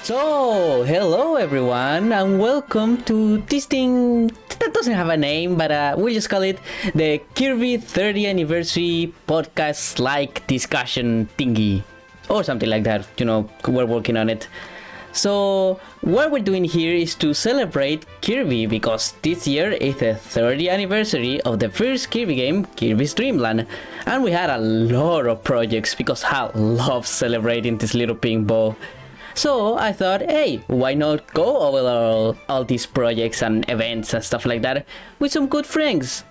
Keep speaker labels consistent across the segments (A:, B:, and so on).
A: So, hello everyone, and welcome to this thing that doesn't have a name, but we'll just call it the Kirby 30th Anniversary Podcast-like discussion thingy. Or something like that, we're working on it. So, what we're doing here is to celebrate Kirby, because this year is the 30th anniversary of the first Kirby game, Kirby's Dreamland. And we had a lot of projects, because I love celebrating this little pink ball. So I thought, hey, why not go over all these projects and events and stuff like that with some good friends?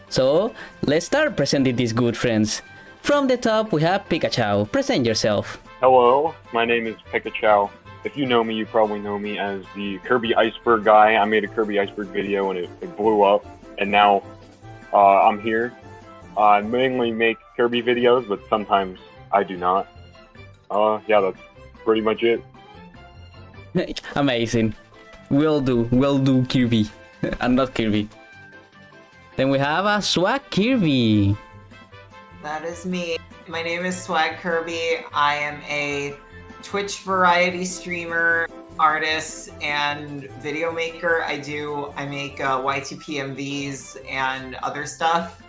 A: So let's start presenting these good friends. From the top, we have Pekachow. Present yourself.
B: Hello, my name is Pekachow. If you know me, you probably know me as the Kirby Iceberg guy. I made a Kirby Iceberg video and it blew up, and now I'm here. I mainly make Kirby videos, but sometimes I do not. Yeah, that's pretty much it.
A: Amazing. We'll do Kirby. And not Kirby. Then we have a SwagKirby.
C: That is me. My name is SwagKirby. I am a Twitch variety streamer, artist, and video maker. I make Y2PMVs and other stuff.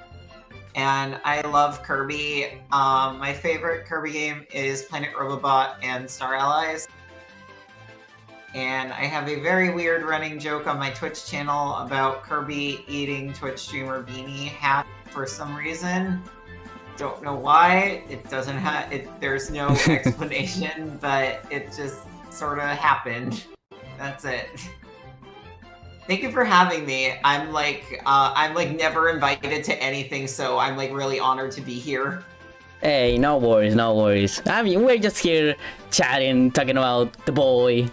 C: And I love Kirby. My favorite Kirby game is Planet Robobot and Star Allies. And I have a very weird running joke on my Twitch channel about Kirby eating Twitch streamer beanie hat for some reason. Don't know why. It doesn't have it. There's no explanation, but it just sort of happened. That's it. Thank you for having me. I'm never invited to anything, so I'm really honored to be here.
A: Hey, no worries. I mean, we're just here chatting, talking about the boy.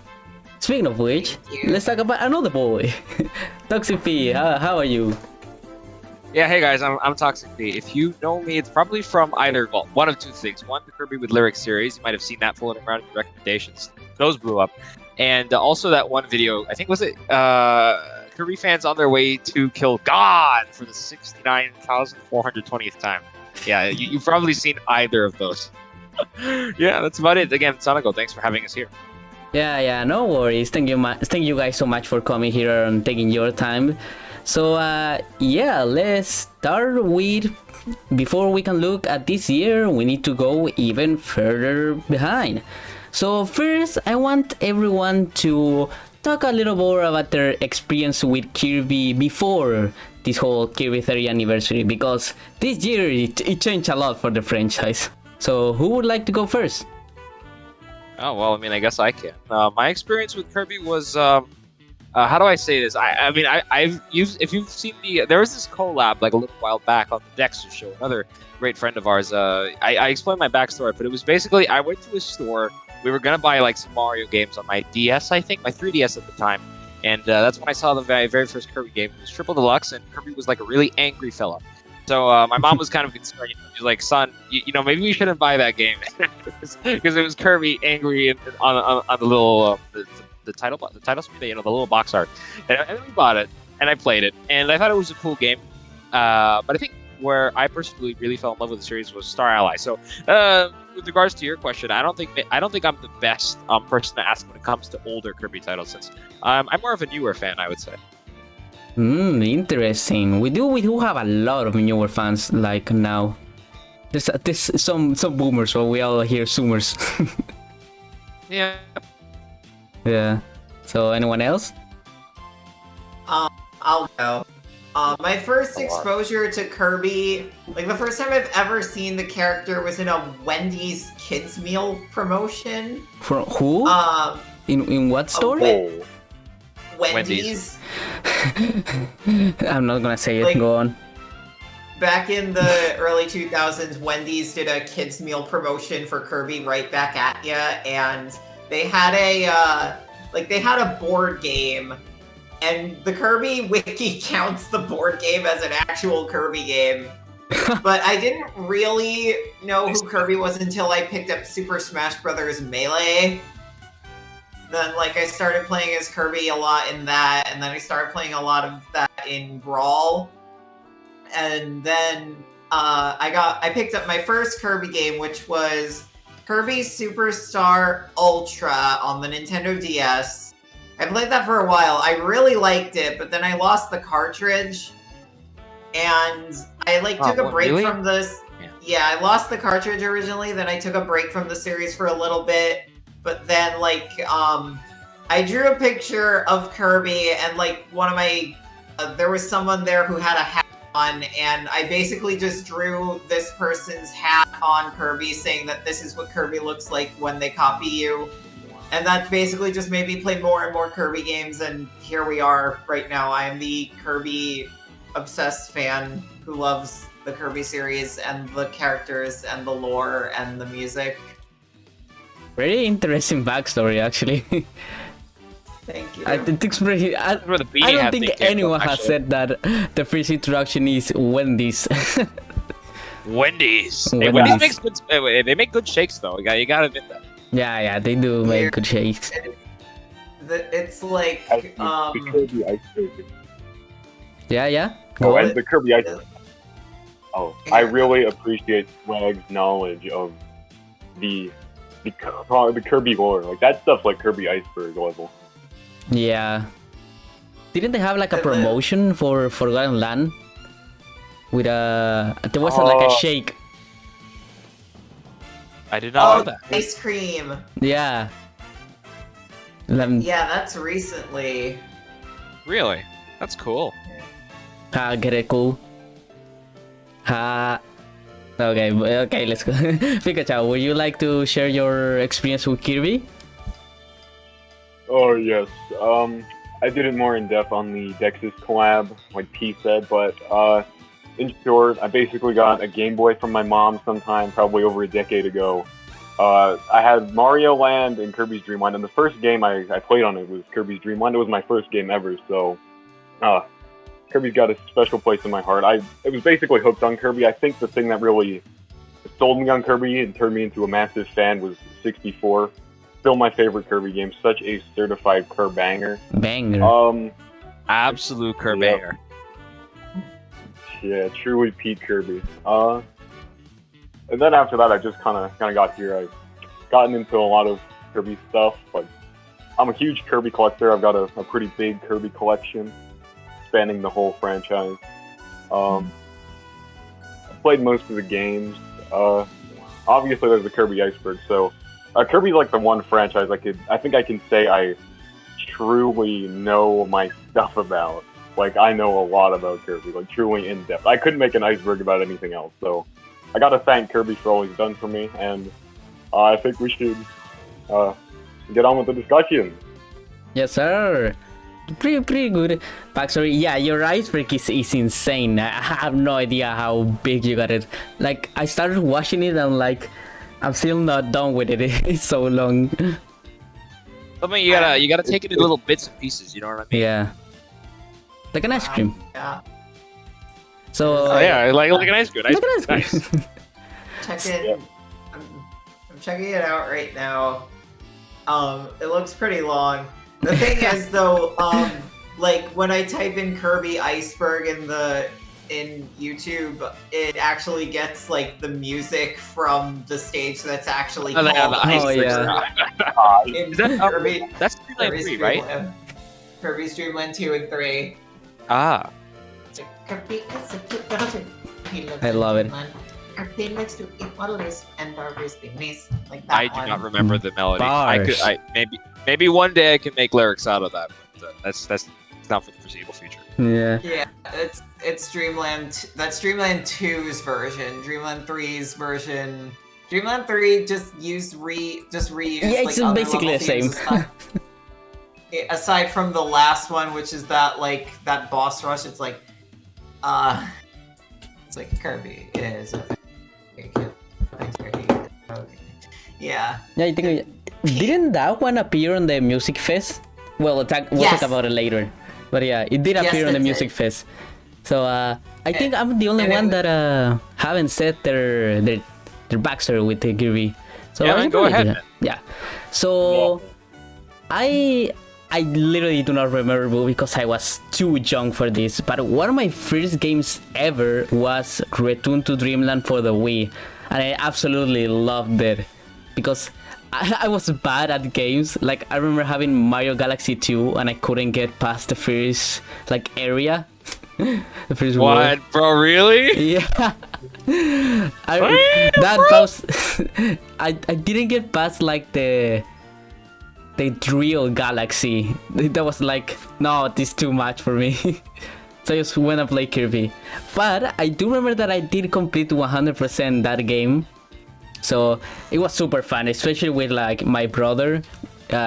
A: Speaking of which, let's talk about another boy. Toxic P, how are you?
D: Yeah, hey guys, I'm Toxic P. If you know me, it's probably from either, well, one of two things. One, the Kirby with Lyrics series. You might have seen that floating around in your recommendations. Those blew up. And also that one video, I think, was it Kirby fans on their way to kill God for the 69,420th time. Yeah, you've probably seen either of those. Yeah, that's about it. Again, Sonico, thanks for having us here.
A: Yeah, no worries. Thank you guys so much for coming here and taking your time. So yeah, let's start with, before we can look at this year, we need to go even further behind. So first, I want everyone to talk a little more about their experience with Kirby before this whole Kirby 30th anniversary, because this year it changed a lot for the franchise. So who would like to go first?
D: Oh, well, I mean, I guess I can. My experience with Kirby was, how do I say this? If you've seen there was this collab like a little while back on the Dexter show, another great friend of ours. I explained my backstory, but it was basically, I went to a store, we were going to buy like some Mario games on my DS, I think, my 3DS at the time. And that's when I saw the very first Kirby game. It was Triple Deluxe, and Kirby was like a really angry fella. So my mom was kind of concerned. She's like, "Son, maybe we shouldn't buy that game," because it was Kirby angry on the little the title screen, the little box art. And we bought it, and I played it, and I thought it was a cool game. But I think where I personally really fell in love with the series was Star Allies. So with regards to your question, I don't think I'm the best person to ask when it comes to older Kirby titles, since I'm more of a newer fan, I would say.
A: Interesting. We do have a lot of newer fans like now. There's some boomers, but we all hear zoomers.
D: Yeah.
A: Yeah. So anyone else?
C: I'll go. My first exposure to Kirby, the first time I've ever seen the character was in a Wendy's kids meal promotion.
A: From who? In what store?
C: Wendy's.
A: I'm not gonna say it. Go on.
C: Back in the early 2000s, Wendy's did a kids meal promotion for Kirby right back at ya, and they had a board game, and the Kirby wiki counts the board game as an actual Kirby game. But I didn't really know who Kirby was until I picked up Super Smash Bros. Melee. Then, I started playing as Kirby a lot in that, and then I started playing a lot of that in Brawl. And then I picked up my first Kirby game, which was Kirby Superstar Ultra on the Nintendo DS. I played that for a while. I really liked it, but then I lost the cartridge. And I took a break from this. Yeah, I lost the cartridge originally, then I took a break from the series for a little bit. But then I drew a picture of Kirby and one of my there was someone there who had a hat on, and I basically just drew this person's hat on Kirby saying that this is what Kirby looks like when they copy you. And that basically just made me play more and more Kirby games, and here we are right now. I am the Kirby obsessed fan who loves the Kirby series and the characters and the lore and the music.
A: Very interesting backstory, actually.
C: Thank you.
A: I don't think anyone has said that the first introduction is Wendy's.
D: Wendy's. Hey, Wendy's makes good. They make good shakes, though. You gotta admit that.
A: Yeah, they do make good shakes.
C: It's like
B: the Kirby iceberg.
A: Yeah.
B: Oh, and the Kirby iceberg. Oh, I really appreciate Swag's knowledge of the Kirby lore. Like that stuff's like Kirby iceberg level.
A: Yeah. Didn't they have a promotion for Forgotten Land? With there was a shake.
D: I did not know that.
C: Ice cream.
A: Yeah.
C: Yeah, that's recently.
D: Really? That's cool.
A: Get it cool. Okay, let's go. Pekachow, would you like to share your experience with Kirby?
B: Oh yes. I did it more in depth on the Dexys collab, like P said, but in short, I basically got a Game Boy from my mom sometime, probably over a decade ago. I had Mario Land and Kirby's Dream Land, and the first game I played on it was Kirby's Dream Land. It was my first game ever, so Kirby's got a special place in my heart. I was basically hooked on Kirby. I think the thing that really sold me on Kirby and turned me into a massive fan was 64. Still my favorite Kirby game. Such a certified Kirbanger.
A: Banger.
D: Absolute Kirbanger.
B: Yeah, truly Pete Kirby. And then after that, I just kind of got here. I've gotten into a lot of Kirby stuff, but I'm a huge Kirby collector. I've got a pretty big Kirby collection spanning the whole franchise. I played most of the games. Obviously, there's the Kirby Iceberg. So Kirby's like the one franchise I think I can say I truly know my stuff about. Like, I know a lot about Kirby, like truly in depth. I couldn't make an iceberg about anything else. So I gotta thank Kirby for all he's done for me, and I think we should get on with the discussion.
A: Yes, sir. Pretty good backstory. Yeah, your iceberg is insane. I have no idea how big you got it. Like, I started watching it and I'm still not done with it. It's so long.
D: I mean, you gotta take it in little bits and pieces. You know what I mean?
A: Yeah. Like an ice cream.
C: Yeah.
A: So.
D: Oh yeah, like an ice cream.
A: Like an ice cream.
D: Nice.
C: Check it.
B: Yeah.
C: I'm checking it out right now. It looks pretty long. The thing is, though, when I type in Kirby Iceberg in YouTube, it actually gets the music from the stage that's actually called
A: Iceberg.
C: In
D: Is that
C: Kirby?
D: That's Dreamland 3, right?
C: Kirby's Dreamland 2 and 3.
D: Ah.
C: Kirby is a cute little thing.
A: I love it.
C: Kirby likes to eat Waddle Dees and Darby's beanies. Like that
D: I do not remember the melody.
A: Bars.
D: Maybe one day I can make lyrics out of that, but that's not for the foreseeable future.
A: Yeah.
C: Yeah, it's Dreamland. That's Dreamland 2's version. Dreamland 3's version. Dreamland 3 just reused.
A: Yeah, it's basically the same.
C: Aside from the last one, which is that that boss rush, it's like Kirby is a yeah.
A: Yeah, I think didn't that one appear on the Music Fest? Well, we'll talk about it later. But yeah, it did appear on the Music Fest. So I think I'm the only one that haven't said their backstory with the Kirby. So
D: yeah, go ahead.
A: Yeah. So I literally do not remember because I was too young for this. But one of my first games ever was Return to Dreamland for the Wii, and I absolutely loved it. because I was bad at games. Like I remember having Mario Galaxy 2 and I couldn't get past the first like area. The first
D: What,
A: world.
D: bro? Really?
A: Yeah. I didn't get past like the real galaxy. That was like, no, this is too much for me. So I just went and played Kirby. But I do remember that I did complete 100% that game. So it was super fun, especially with like my brother.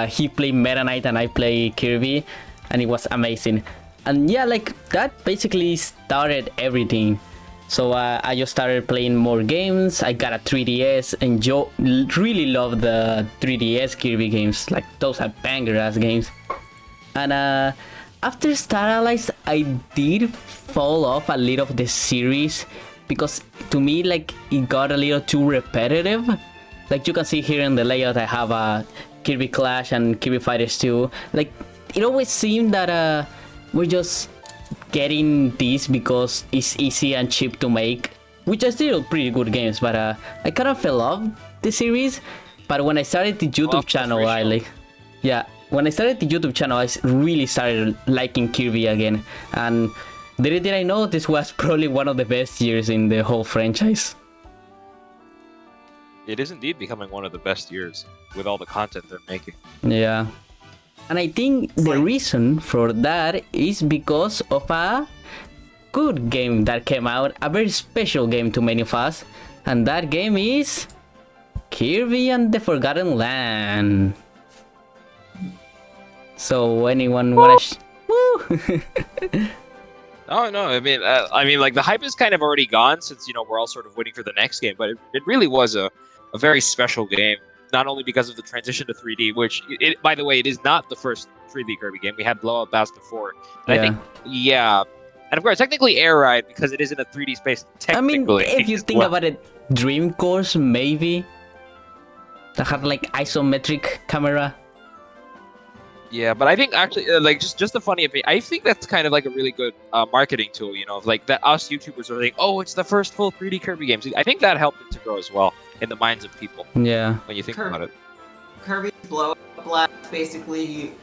A: He played Meta Knight and I played Kirby, and it was amazing. And yeah, like that basically started everything. So I just started playing more games. I got a 3DS and really love the 3DS Kirby games. Like those are banger ass games. And after Star Allies, I did fall off a little of the series because to me, like it got a little too repetitive. Like you can see here in the layout, I have a Kirby Clash and Kirby Fighters 2. Like it always seemed that we're just getting this because it's easy and cheap to make, which are still pretty good games, but I kind of fell off the series. But when I started the YouTube channel, when I started the YouTube channel, I really started liking Kirby again, and little did I know this was probably one of the best years in the whole franchise.
D: It is indeed becoming one of the best years with all the content they're making.
A: Yeah. And I think the reason for that is because of a good game that came out, a very special game to many of us, and that game is Kirby and the Forgotten Land. So anyone wanna? Woo!
D: Oh no, I mean, like the hype is kind of already gone since we're all sort of waiting for the next game, but it really was a very special game. Not only because of the transition to 3D, which, by the way, it is not the first 3D Kirby game. We had Blow Up Bass before. And I think, and of course, technically Air Ride, because it is in a 3D space, technically.
A: I mean, if you think about it, Dream Course, maybe. That had, like, isometric camera.
D: Yeah, but I think, actually, like, just a funny opinion, I think that's kind of like a really good marketing tool, like, that us YouTubers are like, oh, it's the first full 3D Kirby game. I think that helped it to grow as well in the minds of people.
A: Yeah.
D: When you think about it.
C: Kirby's Blow Up Blast basically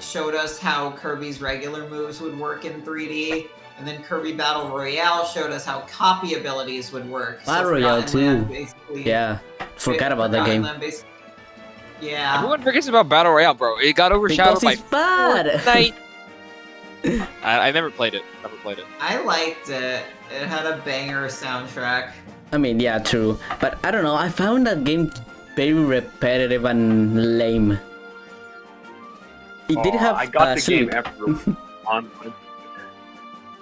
C: showed us how Kirby's regular moves would work in 3D, and then Kirby Battle Royale showed us how copy abilities would work.
A: Battle Royale too. Yeah. Forgot about that game.
C: Yeah.
D: Everyone forgets about Battle Royale, bro. It got overshadowed by Fortnite. I never played it.
C: I liked it. It had a banger soundtrack.
A: I mean, yeah, true. But I don't know, I found that game very repetitive and lame. It did have
B: I got the game after online.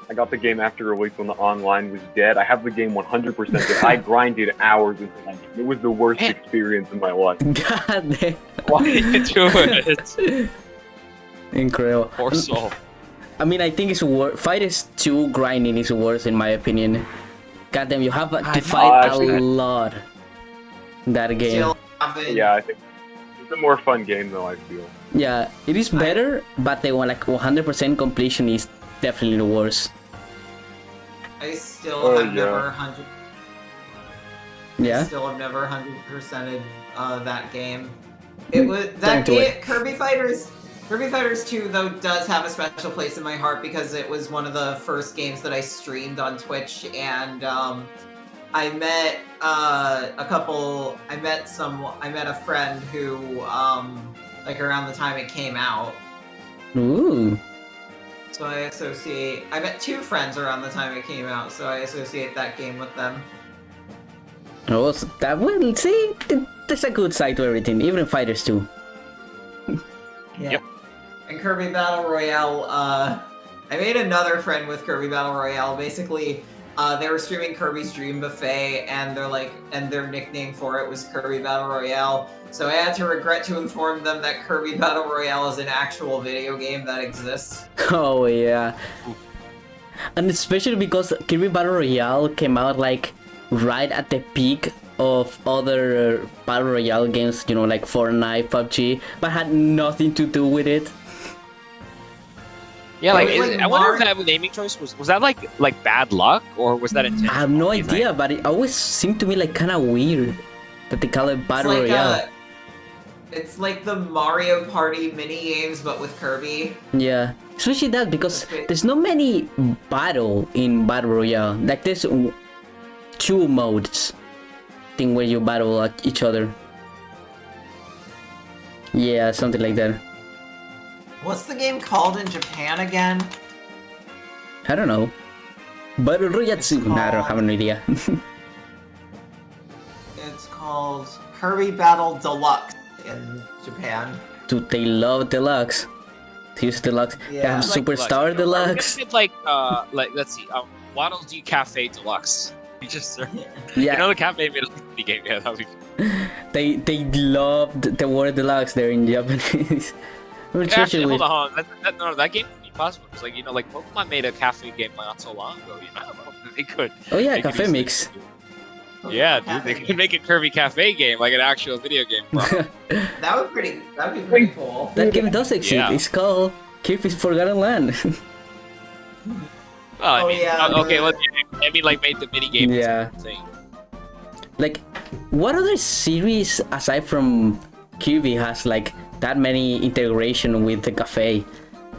B: I got the game after release when the online was dead. I have the game 100%. But I grinded hours into that game. It was the worst experience in my life.
A: God damn.
D: Why did you do it?
A: Incredible.
D: Poor soul.
A: I mean, I think it's worse. Fighters 2 grinding is worse in my opinion. God damn, you have to fight a lot in that game.
B: Yeah, I think it's a more fun game though, I feel.
A: Yeah, it is better, but the one like 100% completion is definitely the worst.
C: I still have never 100%ed that game. It was that game. Kirby Fighters 2 though does have a special place in my heart because it was one of the first games that I streamed on Twitch, and I met I met a friend who like around the time it came out.
A: Ooh.
C: So I met two friends around the time it came out, so I associate that game with them.
A: Oh, so that will see. There's a good side to everything, even in Fighters 2.
C: Yeah.
D: Yep.
C: And Kirby Battle Royale, I made another friend with Kirby Battle Royale. Basically, they were streaming Kirby's Dream Buffet, and their nickname for it was Kirby Battle Royale. So I had to regret to inform them that Kirby Battle Royale is an actual video game that exists.
A: Oh yeah. And especially because Kirby Battle Royale came out like right at the peak of other Battle Royale games, like Fortnite, PUBG, but had nothing to do with it.
D: Yeah, I wonder if that naming choice was that like bad luck, or was that intentional?
A: I have no idea, but it always seemed to me like kind of weird. that they call it
C: It's
A: Battle
C: like
A: Royale.
C: it's like the Mario Party mini games, but with Kirby.
A: Yeah, especially that because
C: Okay.
A: there's not many battle in Battle Royale. Like there's two modes, thing where you battle each other. Yeah, something like that.
C: What's the game called in Japan again?
A: I don't know. Battle Royale.
C: It's
A: No, I don't have an idea.
C: It's called Kirby Battle Deluxe in Japan.
A: Dude, they love deluxe. They use deluxe. They
C: Yeah.
A: have
C: Like
A: Superstar
D: We're gonna
A: Deluxe.
D: get like let's see, Waddle Dee Cafe Deluxe. You just
A: Yeah,
D: you know the cafe made a mini game. Yeah, that would be.
A: they loved the word deluxe there in Japanese. Which
D: Actually,
A: actually,
D: hold on. That game could be possible because, like, you know, like Pokemon made a cafe game not so long ago. You know, they could.
A: oh yeah,
D: they could
A: Cafe
D: easily-
A: Mix.
D: Yeah, dude, they could make a Kirby Cafe game, like an actual video game. Bro.
C: That'd be pretty cool.
A: That game does exist.
D: Yeah.
A: It's called Kirby's Forgotten Land.
D: Well, I
C: Oh,
D: mean,
C: yeah,
D: okay,
C: the-
D: well, I mean, like, made the mini game.
A: Yeah.
D: Thing.
A: Like, what other series aside from Kirby has like that many integration with the cafe?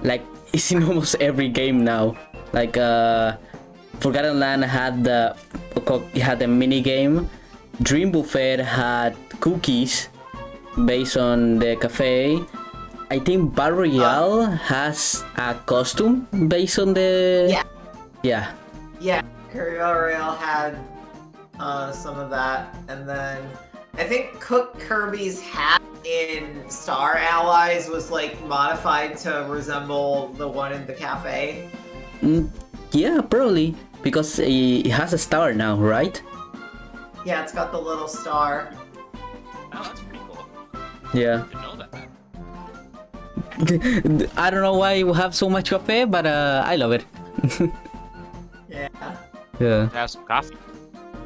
A: Like, it's in almost every game now. Like, Forgotten Land had the mini game. Dream Buffet had cookies based on the cafe. I think Battle Royale has a costume based on the.
C: Yeah.
A: Yeah.
C: Yeah, Kirby Battle Royale had some of that, and then I think Cook Kirby's hat in Star Allies was like modified to resemble the one in the cafe.
A: Yeah, probably because it has a star now, right?
C: Yeah, it's got the little star.
D: Oh, that's pretty cool.
A: Yeah.
D: I didn't know that.
A: I don't know why you have so much cafe, but I love it.
C: Yeah.
A: Yeah,
D: Have some coffee.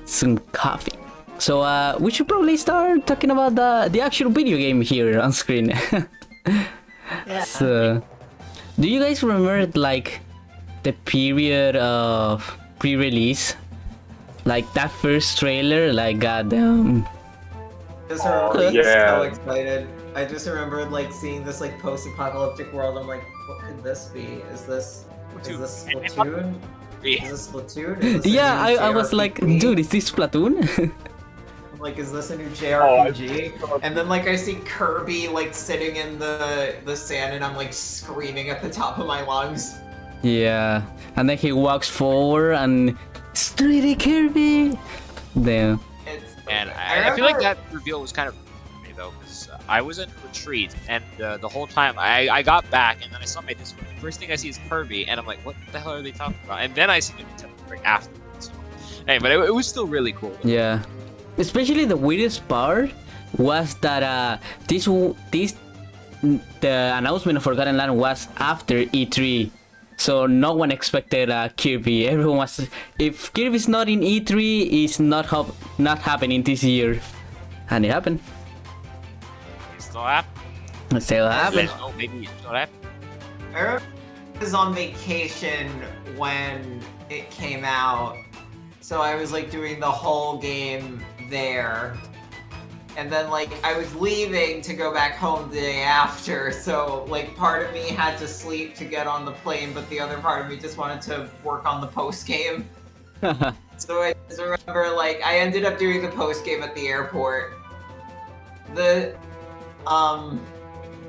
A: some coffee. So we should probably start talking about the actual video game here on screen.
C: Yeah.
A: So, do you guys remember like the period of pre-release? Like that first trailer, like goddamn.
C: Just remember being
B: yeah.
C: so excited. I just remembered like seeing this like post-apocalyptic world. I'm like, what could this be? Is this Splatoon? Is this Splatoon? Is this a
A: Yeah,
C: new
A: I was like,
C: JRPG?
A: dude, is this Splatoon?
C: I'm like, is this a new JRPG? And then like I see Kirby like sitting in the sand, and I'm like screaming at the top of my lungs.
A: Yeah, and then he walks forward and Streety Kirby. Damn.
C: It's
D: And
C: I
D: I feel like
C: remember-
D: that reveal was kind of me though, because I was in retreat, and the whole time I got back, and then I saw my Discord. The first thing I see is Kirby, and I'm like, what the hell are they talking about? And then I see the Nintendo Direct afterwards. So, hey, but it was still really cool.
A: Yeah. Especially the weirdest part was that the announcement of Forgotten Land was after E3. So no one expected Kirby. Everyone was, if Kirby's not in E3, it's not happening this year. And it happened.
D: It still happened.
A: It still happened.
D: Oh, maybe it still happened.
C: I remember I was on vacation when it came out, so I was like doing the whole game there. And then like I was leaving to go back home the day after, so like part of me had to sleep to get on the plane, but the other part of me just wanted to work on the post game. So I just remember like I ended up doing the post game at the airport.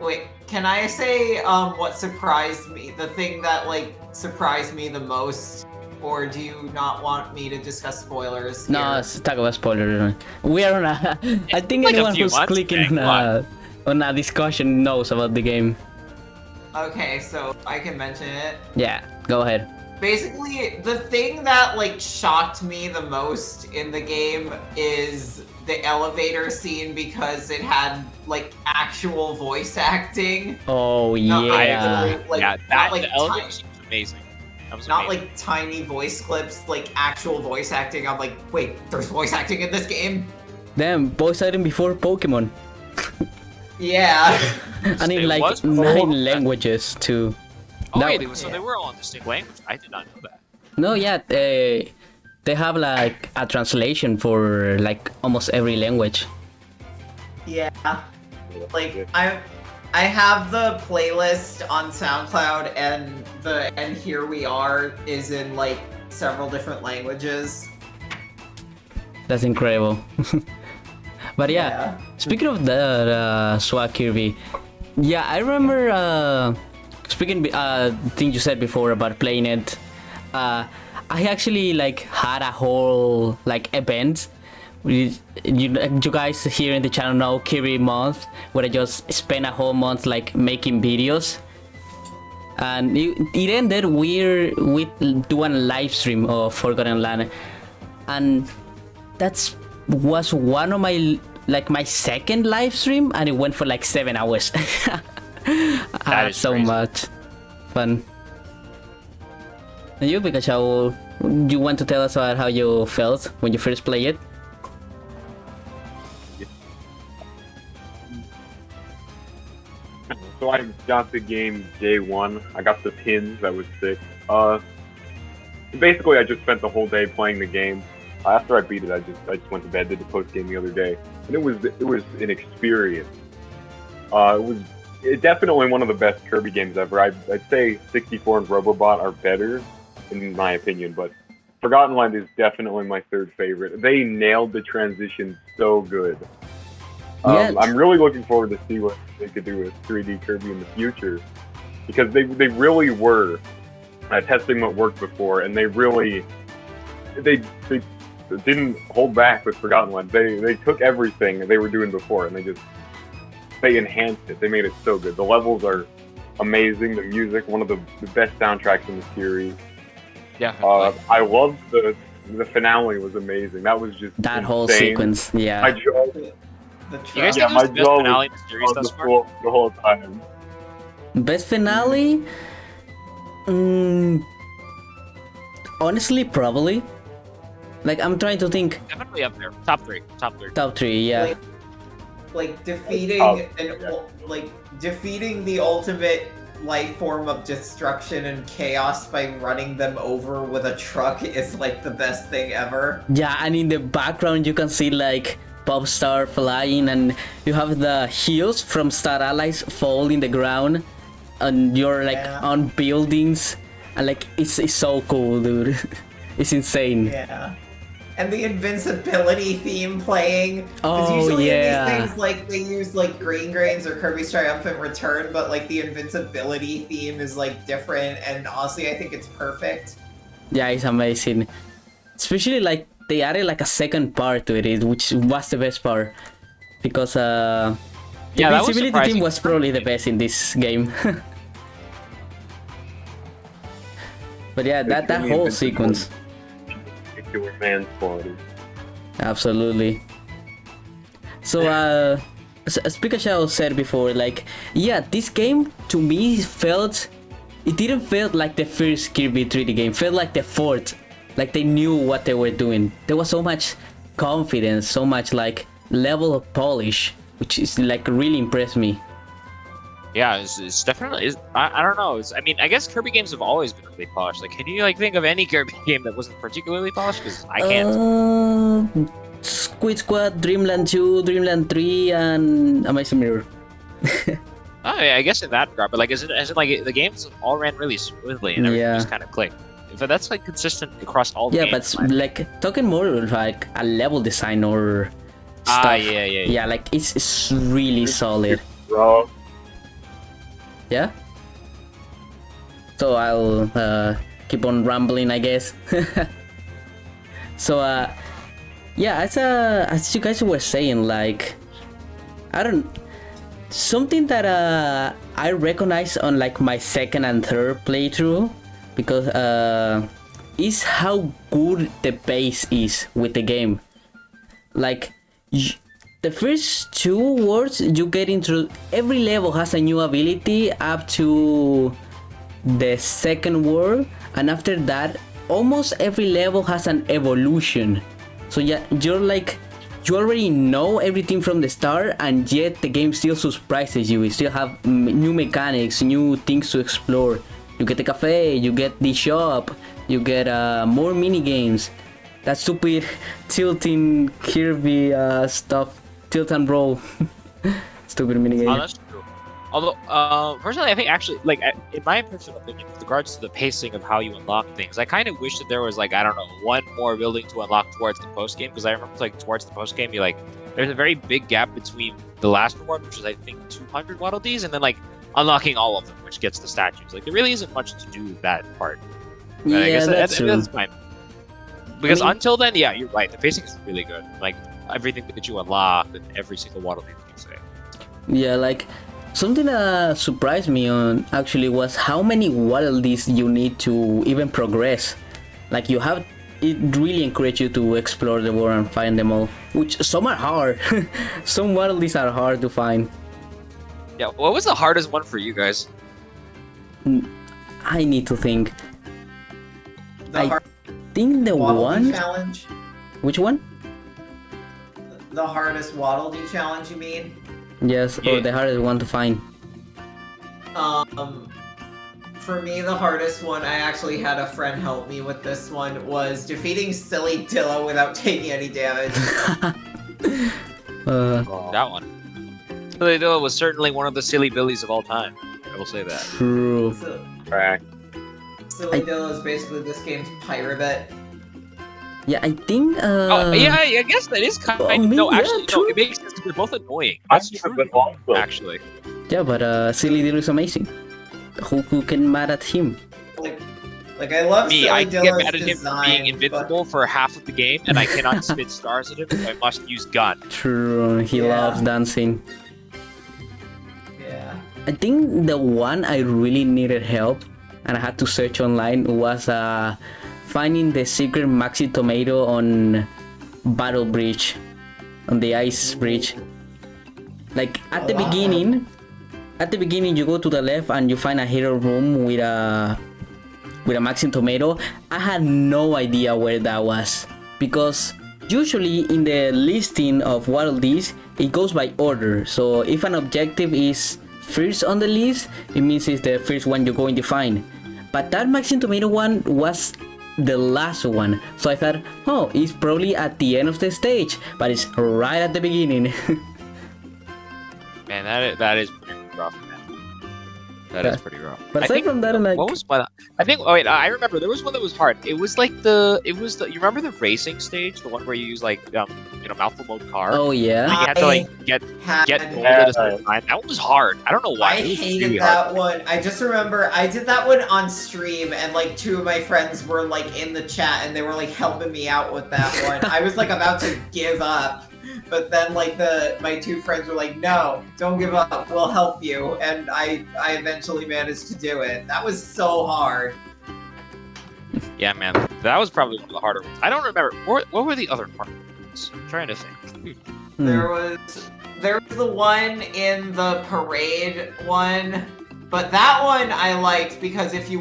C: Wait, can I say what surprised me? The thing that like surprised me the most? Or do you not want me to discuss spoilers?
A: No,
C: here?
A: let's talk about spoilers. We are on a. I think
D: like a
A: anyone
D: few
A: who's
D: months
A: clicking
D: back,
A: on a discussion knows about the game.
C: Okay, so I can mention it.
A: Yeah, go ahead.
C: Basically, the thing that like shocked me the most in the game is the elevator scene because it had like actual voice acting.
A: Oh
C: Not
A: yeah.
C: actually, like,
D: Yeah,
C: not
D: that
C: like
D: the elevator
C: tiny,
D: scene was amazing. That was
C: not
D: amazing.
C: like tiny voice clips, like actual voice acting. I'm like, wait, there's voice acting in this game?
A: Damn, voice acting before Pokemon.
C: Yeah.
A: And
D: It
A: in like
D: was
A: 9 languages too.
D: Oh
A: That-
D: wait, so they were all in distinct language. I did not know that.
A: No, yeah, they have like a translation for like almost every language.
C: Yeah. Like I have the playlist on SoundCloud, and Here We Are is in like several different languages.
A: That's incredible. But yeah, speaking of the SwagKirby, yeah, I remember speaking thing you said before about playing it. I actually like had a whole like event. You guys here in the channel know Kirby month, where I just spent a whole month like making videos, and it ended with doing a live stream of Forgotten Land, and that's was one of my second live stream, and it went for like 7 hours. I had so
D: crazy.
A: much fun. And you, Pekachow, you want to tell us about how you felt when you first played it?
B: So I got the game day one. I got the pins. That was sick. Basically, I just spent the whole day playing the game. After I beat it, I just went to bed. Did the post game the other day, and it was an experience. It was definitely one of the best Kirby games ever. I'd say 64 and Robobot are better, in my opinion, but Forgotten Land is definitely my third favorite. They nailed the transition so good. I'm really looking forward to see what they could do with 3D Kirby in the future, because they really were testing what worked before, and they didn't hold back with Forgotten Land. They took everything they were doing before, and they enhanced it. They made it so good. The levels are amazing. The music, one of the best soundtracks in the series.
D: Yeah.
B: I loved the finale. Was amazing. That was just
A: that
B: insane.
A: whole sequence. Yeah.
B: My jaw,
D: You guys think it was the best finale in the series thus far?
B: the whole time.
A: Best finale? Honestly, probably. Like, I'm trying to think.
D: Definitely up there. Top three.
A: Top 3, yeah.
C: Like defeating defeating the ultimate life form of destruction and chaos by running them over with a truck is like the best thing ever.
A: Yeah, and in the background you can see like Popstar flying, and you have the heels from Star Allies fall in the ground, and you're like on buildings, and like it's so cool, dude. It's insane.
C: Yeah. And the invincibility theme playing.
A: Oh,
C: usually
A: yeah.
C: in these things, like, they use, like, Green Grains or Kirby's Triumphant Return, but, like, the invincibility theme is, like, different, and honestly, I think it's perfect.
A: Yeah, it's amazing. Especially, like, they added, like, a second part to it, which was the best part. Because, the invincibility theme was probably the best in this game. But yeah, that whole sequence.
B: Man's quality.
A: Absolutely. So, as Pekachow said before, like, yeah, this game to me it didn't feel like the first Kirby 3D game. It felt like the fourth. Like they knew what they were doing. There was so much confidence, so much like level of polish, which is like really impressed me.
D: Yeah, it's definitely. I don't know. I mean, I guess Kirby games have always been really polished. Like, can you like think of any Kirby game that wasn't particularly polished? Because I can't.
A: Squid Squad, Dreamland 2, Dreamland 3, and Amazing Mirror.
D: Oh, yeah, I guess in that regard, but like, is it like the games all ran really smoothly and everything just kind of clicked? But that's like consistent across all the games.
A: Yeah, but like talking more like a level design or stuff. Yeah, like it's really solid.
B: Bro.
A: Yeah. So I'll keep on rambling, I guess. So yeah, as you guys were saying, like something that I recognize on like my second and third playthrough, because is how good the base is with the game. Like the first 2 words you get into, every level has a new ability up to the second world, and after that almost every level has an evolution. So yeah, you already know everything from the start, and yet the game still surprises you. It still have new mechanics, new things to explore. You get the cafe, you get the shop, you get more mini games. That stupid tilting Kirby stuff tilt and roll. Stupid minigame.
D: Oh, that's true. Although, personally, I think actually, like, in my personal opinion, with regards to the pacing of how you unlock things, I kind of wish that there was, like, I don't know, one more building to unlock towards the post game. Because I remember, like, towards the post game, you like, there's a very big gap between the last reward, which is I think 200 Waddle Dees, and then like unlocking all of them, which gets the statues. Like, there really isn't much to do with that part. But I guess
A: that's true.
D: that's fine. Because
A: I mean,
D: until then, yeah, you're right. The pacing is really good. Like, everything that you unlock and every single Waddle Dee that you say.
A: Yeah, like something that surprised me on actually was how many Waddle Dees you need to even progress. Like, you have it really encourages you to explore the world and find them all, which some are hard. Some Waddle Dees are hard to find.
D: Yeah, what was the hardest one for you guys?
A: I need to think.
C: The
A: think the
C: Waddle Dee
A: one.
C: challenge.
A: Which one?
C: The hardest Waddle Dee challenge, you mean?
A: Yes,
D: Yeah.
A: or the hardest one to find.
C: For me, the hardest one, I actually had a friend help me with this one, was defeating Silly Dillo without taking any damage.
D: That one. Silly Dillo was certainly one of the silly billies of all time. I will say that.
A: True.
C: So,
B: Right.
C: Silly Dillo is basically this game's Pyramid.
A: Yeah, I think.
D: Oh, yeah, I guess that is kind of.
A: I mean,
D: no,
A: yeah,
D: actually, no,
A: true.
D: it makes sense because they're both annoying. That's
B: I've
D: true,
B: been also.
D: actually.
A: Yeah, but Silly Dillo is amazing. Who can mad at him?
C: Like I love
D: Me,
C: Silly
D: I get
C: Dillo's
D: mad at him for
C: design,
D: being invincible for half of the game, and I cannot spit stars at him, so I must use gun.
A: True, he
C: Yeah.
A: loves dancing.
C: But, yeah.
A: I think the one I really needed help, and I had to search online, was finding the secret Maxi Tomato on Battle Bridge, on the ice bridge. Like at the beginning, you go to the left and you find a hero room with a Maxi Tomato. I had no idea where that was, because usually in the listing of Waddle Dees, it goes by order. So if an objective is first on the list, it means it's the first one you're going to find. But that Maxi Tomato one was the last one, so I thought, oh, it's probably at the end of the stage, but it's right at the beginning.
D: Man, that is pretty rough, man. That is pretty rough.
A: But
D: I
A: aside
D: think,
A: from that, I'm like,
D: what was my? I think. Oh wait, I remember there was one that was hard. It was like you remember the racing stage, the one where you use like Mouthful Mode car.
A: oh yeah,
D: Like, you had to like get gold at a certain time. That one was hard. I don't know why.
C: I
D: It was
C: hated
D: really
C: that
D: hard.
C: one. I just remember I did that one on stream, and like two of my friends were like in the chat, and they were like helping me out with that one. I was like about to give up, but then like my two friends were like, "No, don't give up. We'll help you." And I eventually managed to do it. That was so hard.
D: Yeah, man, that was probably one of the harder ones. I don't remember. What were the other harder ones? I'm trying to think.
C: There was the one in the parade one, but that one I liked because if you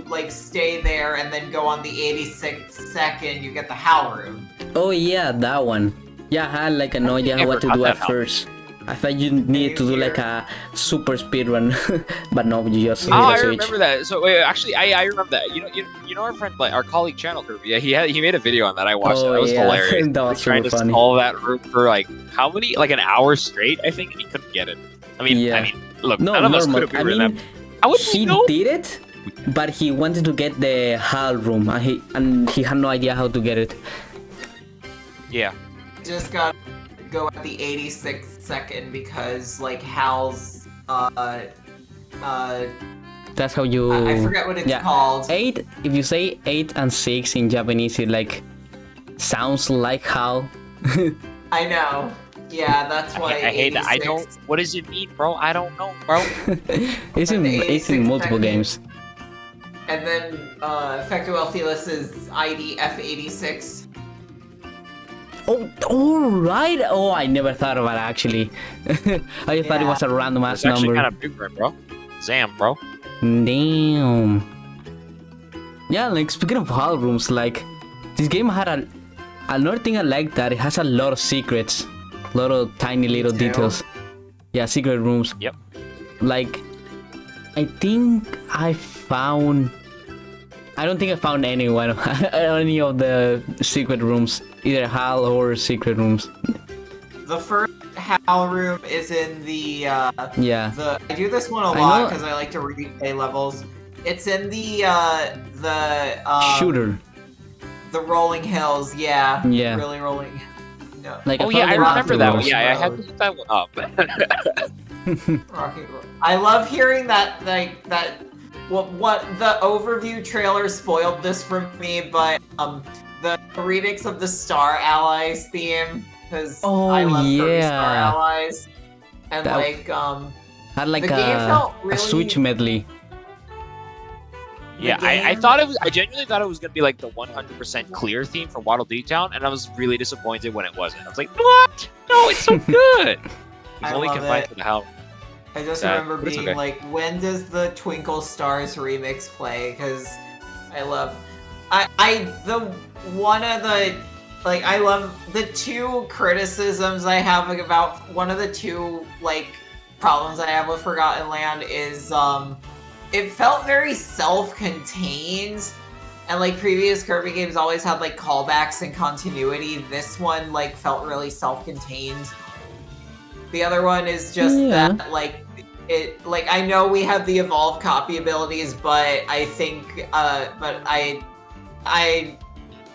C: like stay there and then go on the 86th second, you get the Howl Room.
A: oh yeah, that one. Yeah, I had like no idea
D: never
A: what to
D: got
A: do
D: that
A: at first. I thought you needed to do like a super speed run, but no, you just
D: Oh, I
A: hit a switch.
D: remember that. So wait, actually, I remember that. You know our friend, like our colleague Channel Kirby. Yeah, he made a video on that. I watched it. That was hilarious.
A: That was
D: Like, trying
A: super
D: to
A: funny.
D: solve that room for like how many? Like an hour straight, I think, and he couldn't get it. I mean,
A: Yeah.
D: look,
A: No,
D: none of us
A: normal.
D: could have
A: I
D: figured
A: mean,
D: that. How would
A: he
D: we know?
A: did it, but he wanted to get the HAL room, and he had no idea how to get it.
D: Yeah.
C: Just gotta go at the 86th second because like Hal's
A: That's how you.
C: I forget what it's
A: yeah.
C: called.
A: 8. If you say 8 and 6 in Japanese, it like sounds like HAL.
C: I know. Yeah, that's why.
D: I hate that. I
C: 86
D: don't. What does it mean, bro? I don't know, bro.
A: It's in
C: The 86
A: multiple
C: second.
A: games.
C: And then Effecto Elphelis is ID F86.
A: Oh, right. Oh, I never thought about it actually. I thought it was a random ass
D: It's actually
A: number.
D: kind of big, bro. Zam, bro.
A: Damn. Yeah, like speaking of hall rooms, like this game had another thing I like that it has a lot of secrets, a lot of tiny little
C: too.
A: details. Yeah, secret rooms.
D: Yep.
A: Like, I think I don't think I found any one any of the secret rooms, either hall or secret rooms.
C: the first HAL room is in the
A: Yeah.
C: I do this one a
A: I
C: lot
A: know-
C: because I like to replay levels. It's in the
A: Shooter.
C: the rolling hills. Yeah.
A: Yeah.
C: Really rolling. No.
A: Like
D: Oh yeah, I
A: thought
D: remember
A: they
D: that
A: were
D: one. Yeah, I had
C: Road.
D: to look that one up.
C: Rocky Road. I love hearing that what the overview trailer spoiled this for me, but the remix of the Star Allies theme because
A: Oh,
C: I love Kirby
A: yeah.
C: Star Allies and
A: That- Had like
C: the game felt
A: a
C: really
A: Switch medley.
D: Yeah, I thought it was. I genuinely thought it was gonna be like the 100% clear theme from Waddle Dee Town, and I was really disappointed when it wasn't. I was like, what? No, it's so good. It's
C: I
D: only
C: love
D: confined
C: it.
D: to the house.
C: I just
D: Sad,
C: remember
D: but it's
C: being
D: okay.
C: like, when does the Twinkle Stars remix play? Because I love, I love the two criticisms I have about one of the two like problems I have with Forgotten Land is it felt very self-contained. And like previous Kirby games always had like callbacks and continuity. This one like felt really self-contained. The other one is just
A: Yeah.
C: that like I know we have the evolved copy abilities, but I think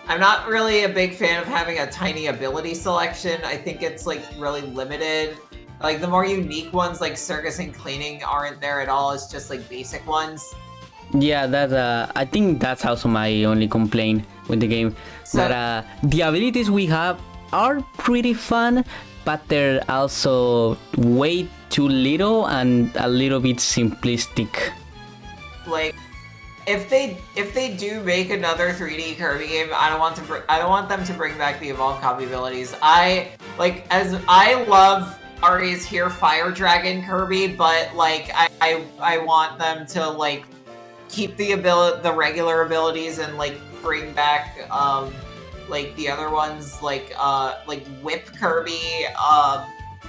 C: I'm not really a big fan of having a tiny ability selection. I think it's like really limited. Like the more unique ones like circus and cleaning aren't there at all. It's just like basic ones.
A: Yeah, that I think that's also my only complaint with the game.
C: So-
A: That the abilities we have are pretty fun, but they're also way too little and a little bit simplistic.
C: Like if they do make another 3D Kirby game, I don't want them to bring back the evolved copy abilities. I love Ari's Here Fire Dragon Kirby, but like I want them to like keep the regular abilities and like bring back like the other ones like Whip Kirby.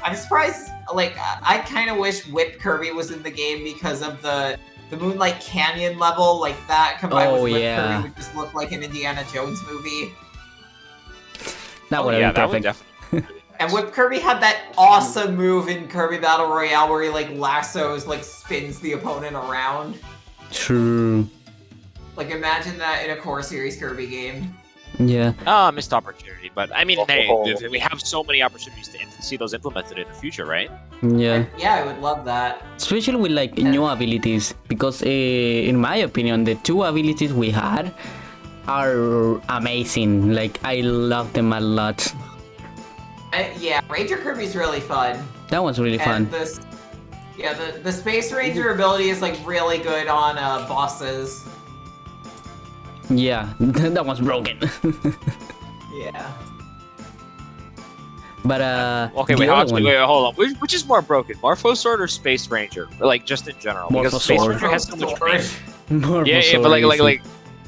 C: I'm surprised. Like I kind of wish Whip Kirby was in the game because of the Moonlight Canyon level. Like that combined
A: Oh,
C: with Whip
A: yeah.
C: Kirby would just look like an Indiana Jones movie.
A: That
D: Oh,
A: would
D: yeah,
A: have been
D: that would
A: perfect.
D: definitely.
C: And Whip Kirby had that awesome move in Kirby Battle Royale where he like lassos, like spins the opponent around.
A: True.
C: Like imagine that in a core series Kirby game.
A: Yeah.
D: Missed opportunity, but I mean, hey, we have so many opportunities to see those implemented in the future, right?
A: Yeah.
C: Yeah, I would love that.
A: Especially with like new abilities, because in my opinion, the two abilities we had are amazing. Like I love them a lot.
C: Yeah, Ranger Kirby's really fun.
A: That was really fun.
C: And the Space Ranger ability is like really good on bosses.
A: Yeah, that was broken.
C: Yeah.
A: But
D: Okay,
A: the
D: wait,
A: other
D: wait,
A: one-
D: hold on. Which is more broken, Morpho Sword or Space Ranger? Or, like just in general, because
A: Morpho
D: Space
A: Sword.
D: Ranger has so much
C: Sword.
D: range.
A: Morpho
D: Yeah,
A: Sword
D: but
A: is-
D: like.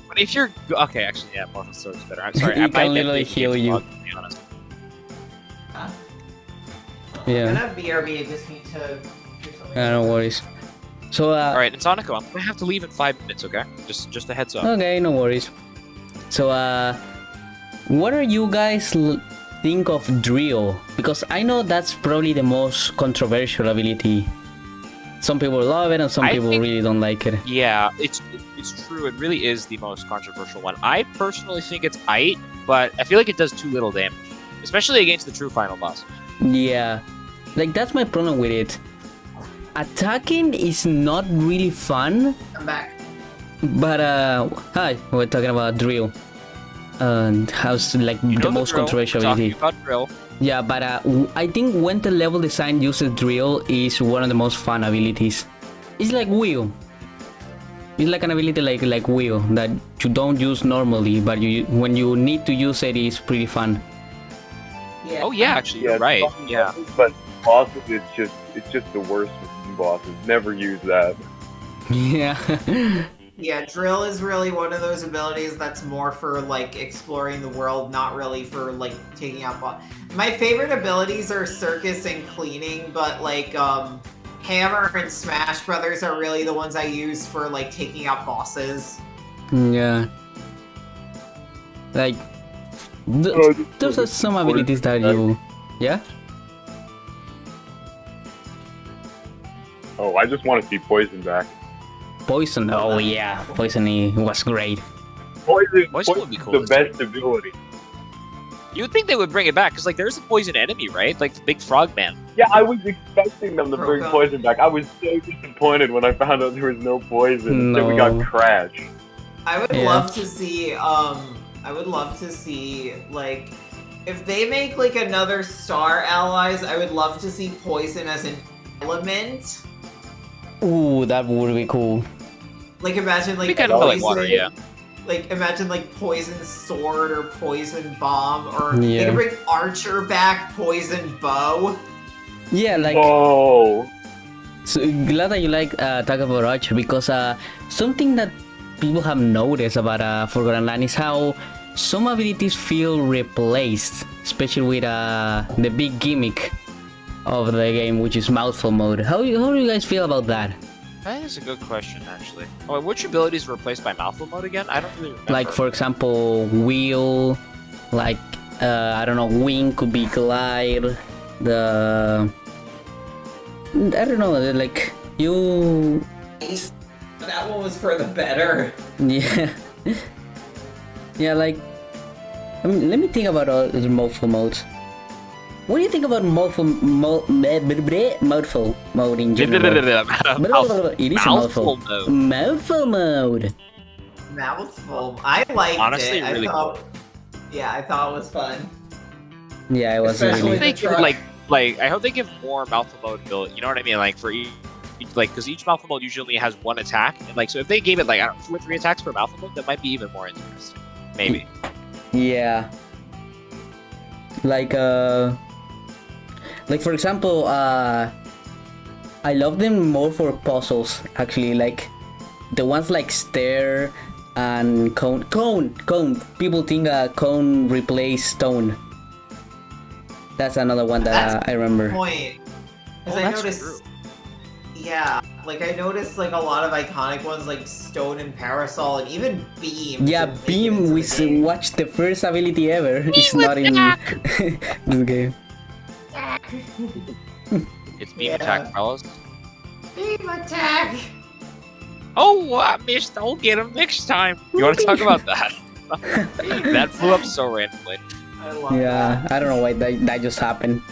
D: But if you're okay, actually, yeah, Morpho Sword is better. I'm sorry,
A: He
D: I
A: can
D: might
A: literally
D: definitely
A: heal
D: be
A: you.
D: wrong, to be honest.
A: Yeah.
C: I'm gonna BRB. I just need to do something.
A: No worries. So
D: All right, Insonico, I'm gonna have to leave in 5 minutes. Okay, just a heads up.
A: okay, no worries. So what are you guys think of Drill? Because I know that's probably the most controversial ability. Some people love it and some
D: I
A: people
D: think-
A: really don't like it.
D: Yeah, it's true. It really is the most controversial one. I personally think it's aight, but I feel like it does too little damage, especially against the true final boss.
A: Yeah, like that's my problem with it. Attacking is not really fun,
C: I'm back.
A: but hi, we're talking about Drill. How's like
D: You know
A: the most
D: drill.
A: controversial
D: We're talking
A: ability?
D: about drill.
A: Yeah, but I think when the level design uses Drill is one of the most fun abilities. It's like Wheel. It's like an ability like Wheel that you don't use normally, but when you need to use it, it's pretty fun.
C: Yeah.
D: Oh yeah, actually, you're right.
B: some
D: Yeah.
B: bosses, but bosses, it's just the worst with bosses. Never use that.
A: Yeah.
C: Yeah, Drill is really one of those abilities that's more for like exploring the world, not really for like taking out boss. My favorite abilities are Circus and Cleaning, but like Hammer and Smash Brothers are really the ones I use for like taking out bosses.
A: Yeah. Like those are some abilities that you. Yeah.
B: Oh, I just want to see Poison back.
A: Poison. Oh yeah, Poison was great.
B: Poison
D: would be cool.
B: the best ability.
D: You would think they would bring it back, because like there's a poison enemy, right? Like the big frog man.
B: Yeah, I was expecting them to bring
C: Roka.
B: Poison back. I was so disappointed when I found out there was no Poison. Then we got
A: No.
B: Crash.
C: I would
A: Yeah.
C: love to see, like, if they make, like, another Star Allies, I would love to see Poison as an element.
A: Ooh, that would be cool.
C: Like, imagine, like,
D: Be kind of like water, yeah.
C: Like, imagine, like, Poison Sword or Poison Bomb, or they
A: Yeah.
C: could bring Archer back, Poison Bow.
A: Yeah, like.
B: Oh.
A: So glad that you like talk about Archer, because something that people have noticed about Forgotten Land is how some abilities feel replaced, especially with the big gimmick of the game, which is Mouthful Mode. How do you guys feel about that?
D: That is a good question, actually. Oh, which abilities were replaced by Mouthful Mode again? I don't really remember.
A: Like, for example, Wheel, like, I don't know, Wing could be Glide, I don't know, like, you...
C: That one was for the better.
A: Yeah. Yeah, like... I mean, let me think about all the Mouthful modes. What do you think about Mouthful Mode in general? It is a mouthful.
D: Mode.
A: Mouthful Mode.
C: Mouthful. I liked
D: Honestly,
C: it.
D: really
C: I thought it was fun.
A: Yeah, it was
C: Especially
D: I hope
A: really...
D: they
C: the
D: give,
C: truck.
D: like I hope they give more Mouthful Mode ability. You know what I mean? Like for each, like because each Mouthful Mode usually has one attack, and like so if they gave it like I don't know, 2 or 3 attacks per Mouthful Mode, that might be even more interesting. Maybe.
A: Yeah. Like for example, I love them more for puzzles, actually, like the ones like Stare and Cone. People think Cone replaced Stone. That's another one that
C: That's
A: I remember.
C: Point. Because I
D: that's
C: noticed.
D: true.
C: Yeah, like I noticed like a lot of iconic ones like Stone and Parasol and even Beam.
A: Yeah,
C: didn't make it
A: Beam,
C: into
A: we
C: the game.
A: watched the first ability ever. It's not in this game.
D: It's beam
C: Yeah.
D: attack, fellas.
C: Beam attack.
D: Oh, I missed. I'll get him next time. You want to talk about that? That blew up so randomly.
C: I love
A: Yeah,
C: that.
A: I don't know why that just happened.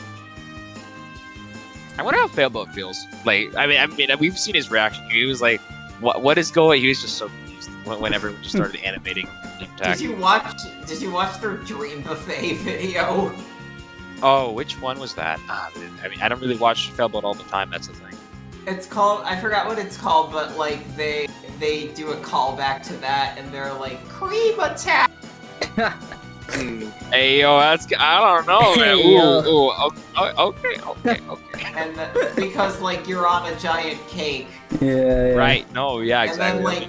D: I wonder how Failboat feels. Like, I mean, we've seen his reaction. He was like, "What is going?" He was just so confused when everyone just started animating beam attack.
C: Did you watch their Dream Buffet video?
D: Oh, which one was that? I mean, I don't really watch Failboat all the time. That's the thing.
C: It's called, I forgot what it's called, but like they do a callback to that and they're like, cream attack.
D: Hey, yo, that's I don't know, man.
A: Hey, yo.
D: Okay.
C: And because like you're on a giant cake.
A: Yeah.
D: Right? No, yeah,
C: And then,
D: exactly.
C: like,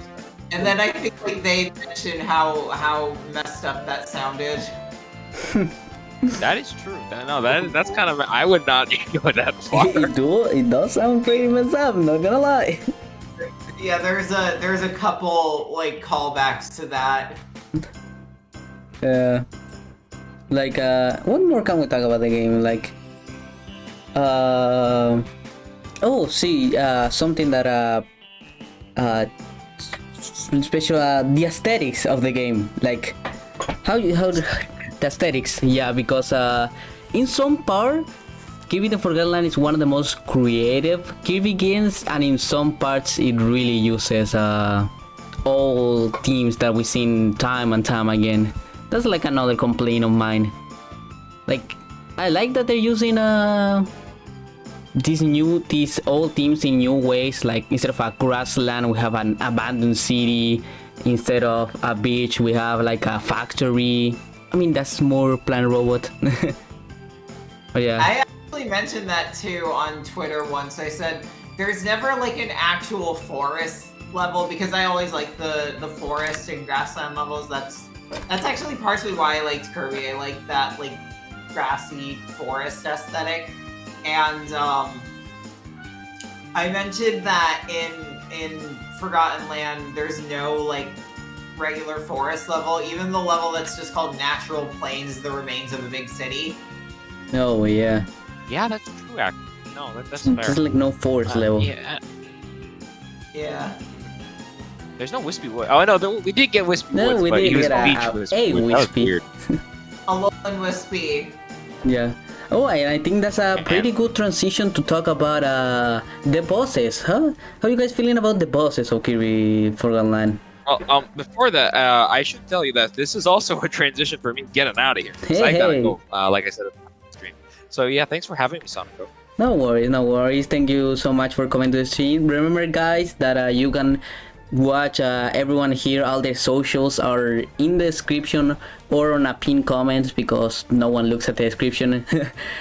C: And then I think like they mentioned how messed up that sounded.
D: That is true. No, that's kind of. I would not go that far.
A: It does sound pretty messed up, not gonna lie.
C: Yeah, there's a couple like callbacks to that.
A: Like, what more can we talk about the game? Like, something that, special, the aesthetics of the game. Like, how the aesthetics, yeah, because, in some part, Kirby the Forgotten Land is one of the most creative Kirby games, and in some parts, it really uses, all themes that we've seen time and time again. That's like another complaint of mine. Like, I like that they're using these old themes in new ways. Like, instead of a grassland, we have an abandoned city. Instead of a beach, we have like a factory. I mean, that's more Planet Robot. But yeah.
C: I actually mentioned that too on Twitter once. I said there's never like an actual forest level because I always like the forest and grassland levels. That's actually partially why I liked Kirby. I like that like grassy forest aesthetic. And I mentioned that in Forgotten Land there's no like regular forest level. Even the level that's just called Natural Plains, the remains of a big city.
A: Oh yeah.
D: Yeah, that's true. Actually, no, that's
A: There's
D: fair.
A: like no forest level.
D: Yeah,
C: Yeah.
D: There's no Wispy Wood. Oh, no, we did get Wispy
A: No,
D: Woods,
A: we
D: but
A: did
D: he was
A: get
D: Beach
A: a
D: Wispy Wood. That was
A: Wispy.
D: weird.
C: Alolan Wispy.
A: Yeah. Oh, and I think that's a pretty good transition to talk about the bosses, huh? How you guys feeling about the bosses of Kirby Forgotten Land?
D: Before that, I should tell you that this is also a transition for me getting out of here.
A: Hey,
D: I gotta
A: hey.
D: go, like I said at the stream. So yeah, thanks for having me, Sonico.
A: No worries, no worries. Thank you so much for coming to the stream. Remember, guys, that you can watch everyone here. All their socials are in the description or on a pinned comment because no one looks at the description.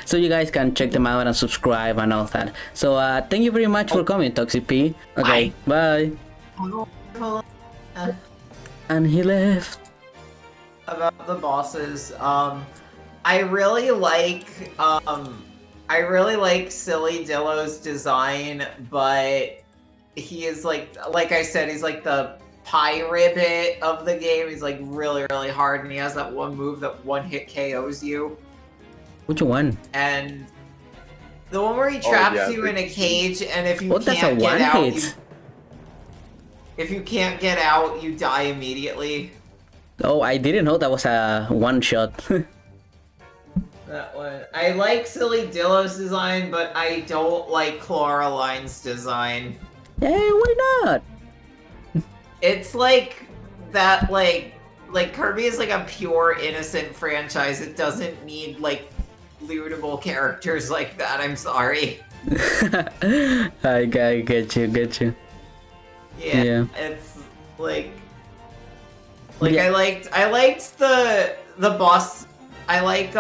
A: So you guys can check them out and subscribe and all that. So thank you very much for coming, Toxic P. Okay, bye. And he left.
C: About the bosses, I really like Silly Dillo's design, but he is like I said, he's like the pie ribbit of the game. He's like really, really hard, and he has that one move that one hit KOs you.
A: Which one?
C: And the one where he traps you in a cage, and if you
A: That's a
C: can't get out,
A: one-hit.
C: if you can't get out, you die immediately.
A: Oh, I didn't know that was a one-shot.
C: That one. I like Silly Dillo's design, but I don't like Coraline's design.
A: Hey, why not?
C: It's like that, like Kirby is like a pure innocent franchise. It doesn't need like lootable characters like that. I'm sorry.
A: I get you.
C: Yeah. It's like
A: Yeah.
C: I liked the boss. I like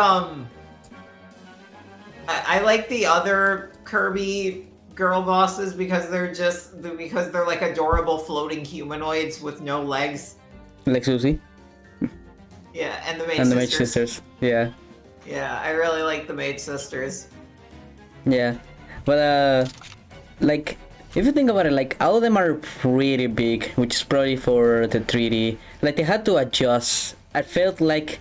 C: I like the other Kirby girl bosses because they're like adorable floating humanoids with no legs.
A: Like Susie
C: Yeah, and the Maid
A: and the Mage
C: Sisters.
A: Sisters. Yeah.
C: Yeah, I really like the Maid Sisters.
A: Yeah. But like if you think about it, like all of them are pretty big, which is probably for the 3D. Like they had to adjust. I felt like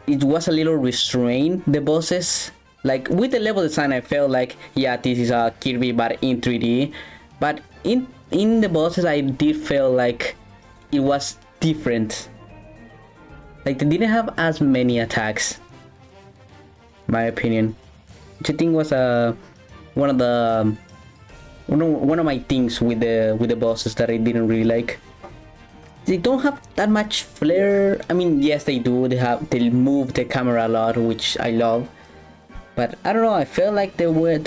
A: it was a little restrained, the bosses. Like with the level design, I felt like, yeah, this is a Kirby but in 3D. But in the bosses, I did feel like it was different. Like they didn't have as many attacks, my opinion. Which I think was one of my things with the bosses that I didn't really like. They don't have that much flair. I mean, yes, they do. They move the camera a lot, which I love. But I don't know. I felt like they were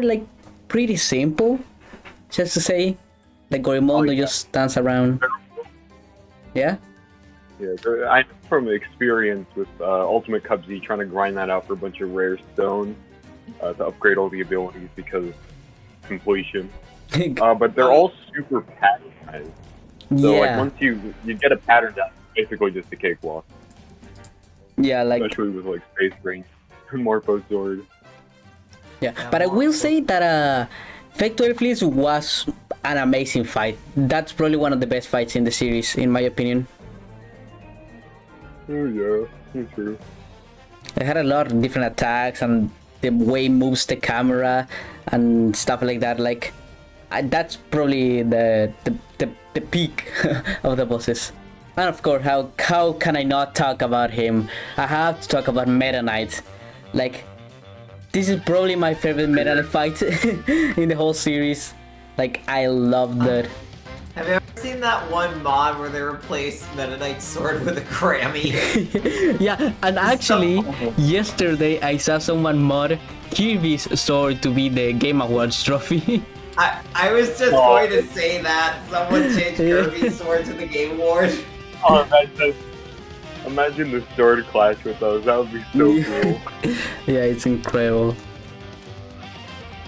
A: like pretty simple, just to say. Like Gorimondo just stands around. Yeah.
B: Yeah, I know from experience with Ultimate Cubsy trying to grind that out for a bunch of rare stones to upgrade all the abilities because completion. But they're all super patternized. So like once you get a pattern down, it's basically just a cakewalk.
A: Yeah, like
B: especially with like Space Range, Morpho Sword.
A: Yeah, but I will say that Factory Fleece was an amazing fight. That's probably one of the best fights in the series, in my opinion.
B: Oh yeah, that's true.
A: It had a lot of different attacks and the way it moves the camera and stuff like that. Like that's probably the peak of the bosses. And of course, how can I not talk about him? I have to talk about Meta Knight. Like this is probably my favorite Meta Knight fight in the whole series. Like I love that.
C: Have you ever seen that one mod where they replaced Meta Knight's sword with a Grammy?
A: Yeah, and actually, yesterday I saw someone mod Kirby's sword to be the Game Awards trophy.
C: I was just going to say that. Someone changed Kirby's sword to the Game Award.
B: Oh, imagine the sword clash with those. That would be so cool.
A: Yeah, it's incredible.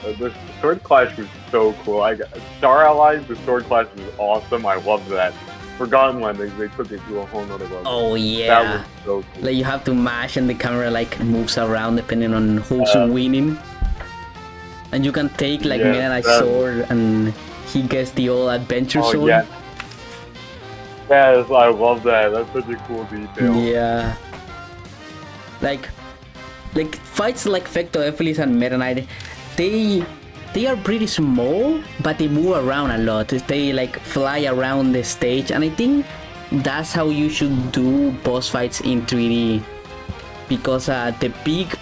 B: The sword clash was so cool. Star Allies, the sword clash was awesome. I loved that. Forgotten Land, they took it to a whole nother level.
A: Oh yeah.
B: That was so cool.
A: Like you have to mash and the camera like moves around depending on who's winning. And you can take like Meta Knight's sword and he gets the old adventure sword.
B: Yeah. Yes, I love that. That's such a cool detail.
A: Yeah. Like fights like Factor Ephelis and Meta Knight, they they are pretty small, but they move around a lot. They like fly around the stage, and I think that's how you should do boss fights in 3D, because the big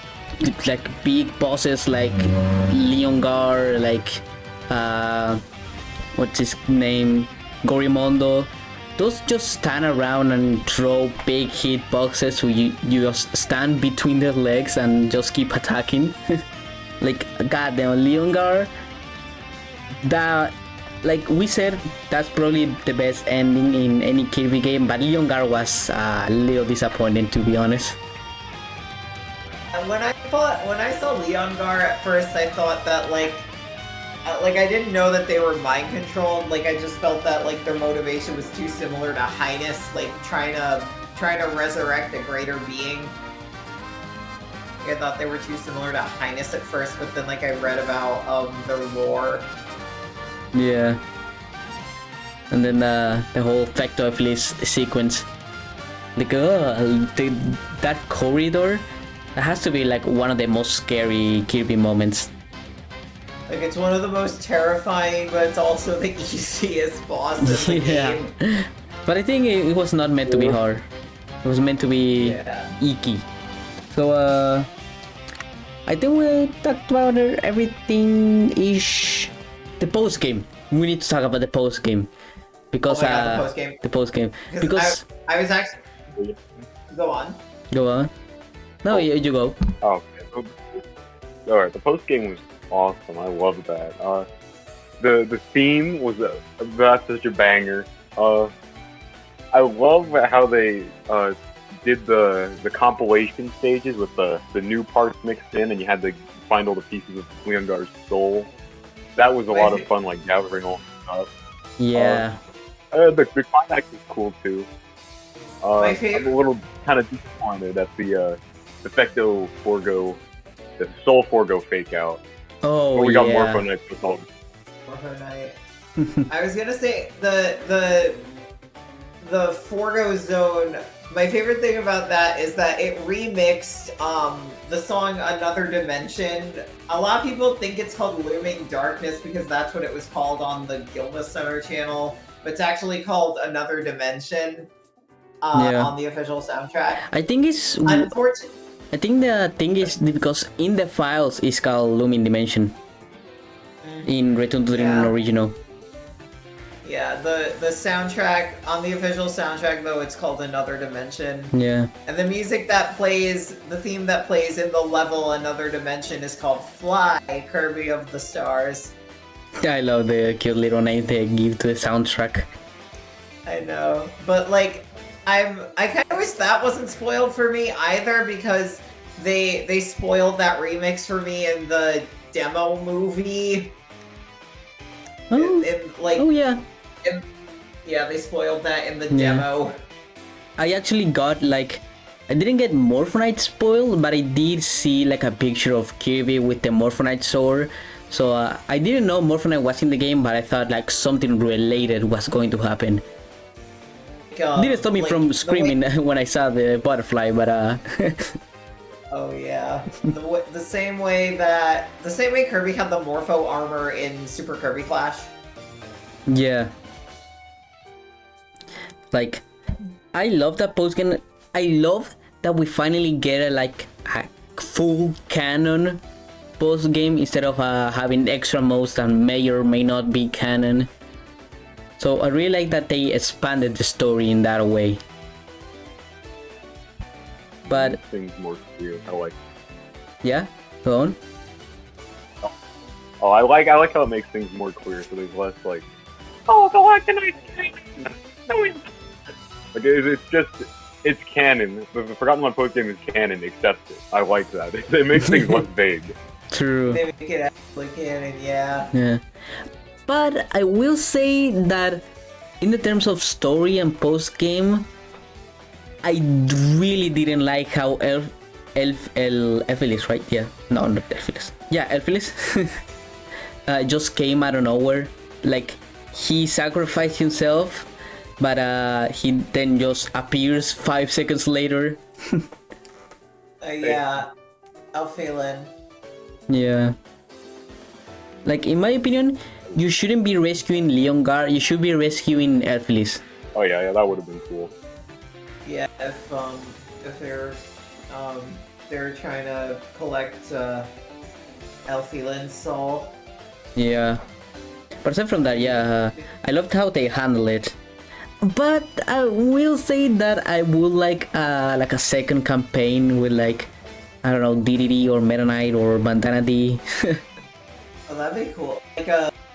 A: bosses like Leongar, like what's his name, Gorimondo, those just stand around and throw big hitboxes, so you just stand between their legs and just keep attacking. Like, goddamn, Leongar, that, like we said, that's probably the best ending in any Kirby game, but Leongar was a little disappointing, to be honest.
C: When I saw Leongar at first, I thought that like I didn't know that they were mind controlled. Like, I just felt that like their motivation was too similar to Highness, like trying to resurrect a greater being. I thought they were too similar to Highness at first, but then like I read about their lore.
A: Yeah. And then the whole Factoifilis sequence. Like, that corridor, that has to be like one of the most scary Kirby moments.
C: Like, it's one of the most terrifying, but it's also the easiest boss in the game.
A: But I think it was not meant to be hard. It was meant to be icky. So, I think we talked about everything-ish. The post-game. We need to talk about the post-game. Because,
C: the post-game.
A: The post-game. Because
C: I was actually... Go on.
A: Go on. No, you go.
B: Oh, okay. Alright, the post game was awesome. I loved that. The theme was that's such a banger. I love how they did the compilation stages with the new parts mixed in, and you had to find all the pieces of Leongar's soul. That was a lot of fun, like gathering all the stuff.
A: Yeah.
B: The climax is cool too.
C: My favorite...
B: I'm a little kind of disappointed at the Defecto Forgo, the Soul Forgo fake out.
A: Oh,
B: we got Morpho Knight with all.
C: Morpho Knight. I was gonna say the Forgo Zone. My favorite thing about that is that it remixed the song Another Dimension. A lot of people think it's called Looming Darkness because that's what it was called on the Gilma Center channel, but it's actually called Another Dimension on the official soundtrack.
A: I think it's...
C: Unfortunately...
A: I think the thing is because in the files it's called Looming Dimension. In Return to Dreamland original.
C: Yeah, the soundtrack, on the official soundtrack though, it's called Another Dimension.
A: Yeah.
C: And the music that plays, the theme that plays in the level Another Dimension is called Fly, Kirby of the Stars.
A: I love the cute little name they give to the soundtrack.
C: I know, but like, I kind of wish that wasn't spoiled for me either, because they spoiled that remix for me in the demo movie.
A: Oh, oh yeah.
C: Yeah, they spoiled that in the demo.
A: I actually got like, I didn't get Morphonite spoiled, but I did see like a picture of Kirby with the Morphonite sword. So I didn't know Morphonite was in the game, but I thought like something related was going to happen. Didn't stop me from screaming when I saw the butterfly, but
C: Oh yeah, the same way Kirby had the Morpho armor in Super Kirby Clash.
A: Yeah. Like, I love that post-game. I love that we finally get a full canon post-game instead of having extra modes that may or may not be canon. So I really like that they expanded the story in that way. But
B: things more clear. I like.
A: Yeah, go on.
B: Oh, I like how it makes things more clear, so there's less like, oh, Galactonite. Like it's canon. The Forgotten One post game is canon. Accept it. I like that. It makes things less vague.
A: True.
C: They make it actually canon, yeah.
A: Yeah. But I will say that in the terms of story and post game, I really didn't like how Elphilis, right? Yeah, no, not Elphilis. Yeah, Elphilis just came out of nowhere. Like, he sacrificed himself, but he then just appears 5 seconds later.
C: Yeah, Elphilin.
A: Yeah. Like in my opinion, you shouldn't be rescuing Leongar. You should be rescuing Elfilis.
B: Oh yeah, that would have been cool.
C: Yeah, if they're trying to collect Elfilin's soul.
A: Yeah. But aside from that, yeah, I loved how they handle it. But I will say that I would like a second campaign with like, I don't know, Dedede or Meta Knight or Bandana D.
C: Oh, that'd be cool.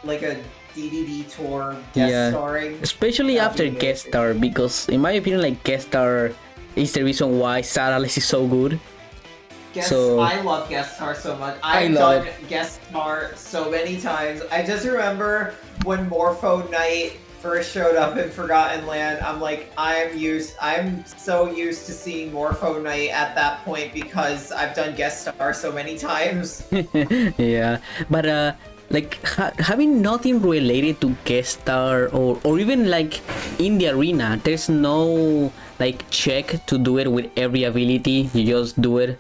C: Like a DDD tour guest starring.
A: Especially after guest star, because in my opinion, like guest star is the reason why Sarales is so good.
C: I love guest star so much. I've done guest star so many times. I just remember when Morpho Knight first showed up in Forgotten Land. I'm like, I'm so used to seeing Morpho Knight at that point because I've done guest star so many times.
A: Yeah, but like having nothing related to guest star or even like in the arena, there's no like check to do it with every ability. You just do it.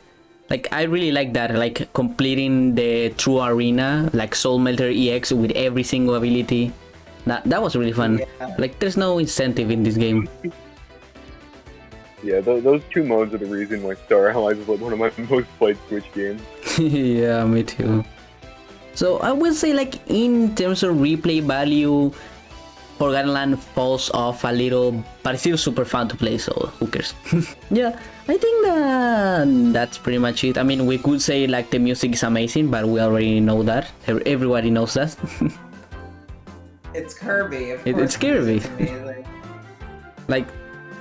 A: Like I really like that, like completing the true arena, like Soul Melter EX with every single ability. That was really fun. Yeah. Like there's no incentive in this game.
B: Yeah, those two modes are the reason why Star Allies is like one of my most played Switch games.
A: Yeah, me too. So I will say, like in terms of replay value, Forgotten Land falls off a little, but it's still super fun to play, so who cares? Yeah, I think that's pretty much it. I mean, we could say like the music is amazing, but we already know that. Everybody knows that.
C: It's Kirby.
A: It's Kirby. Like,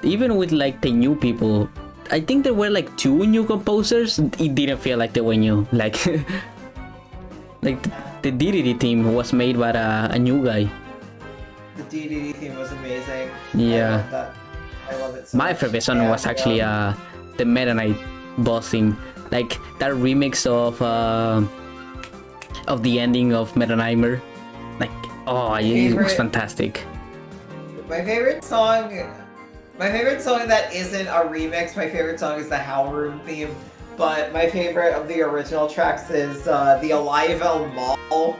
A: even with like the new people, I think there were like 2 new composers. It didn't feel like they were new. Like, like the Dedede team was made by a new guy.
C: The Dedede theme was amazing.
A: Yeah.
C: I love it so
A: My
C: much.
A: favorite song was actually the Meta Knight boss theme. Like that remix of the ending of Meta Nightmare. Like, oh, it was fantastic.
C: My favorite song that isn't a remix, my favorite song is the Howl Room theme. But my favorite of the original tracks is the Alivel Mall.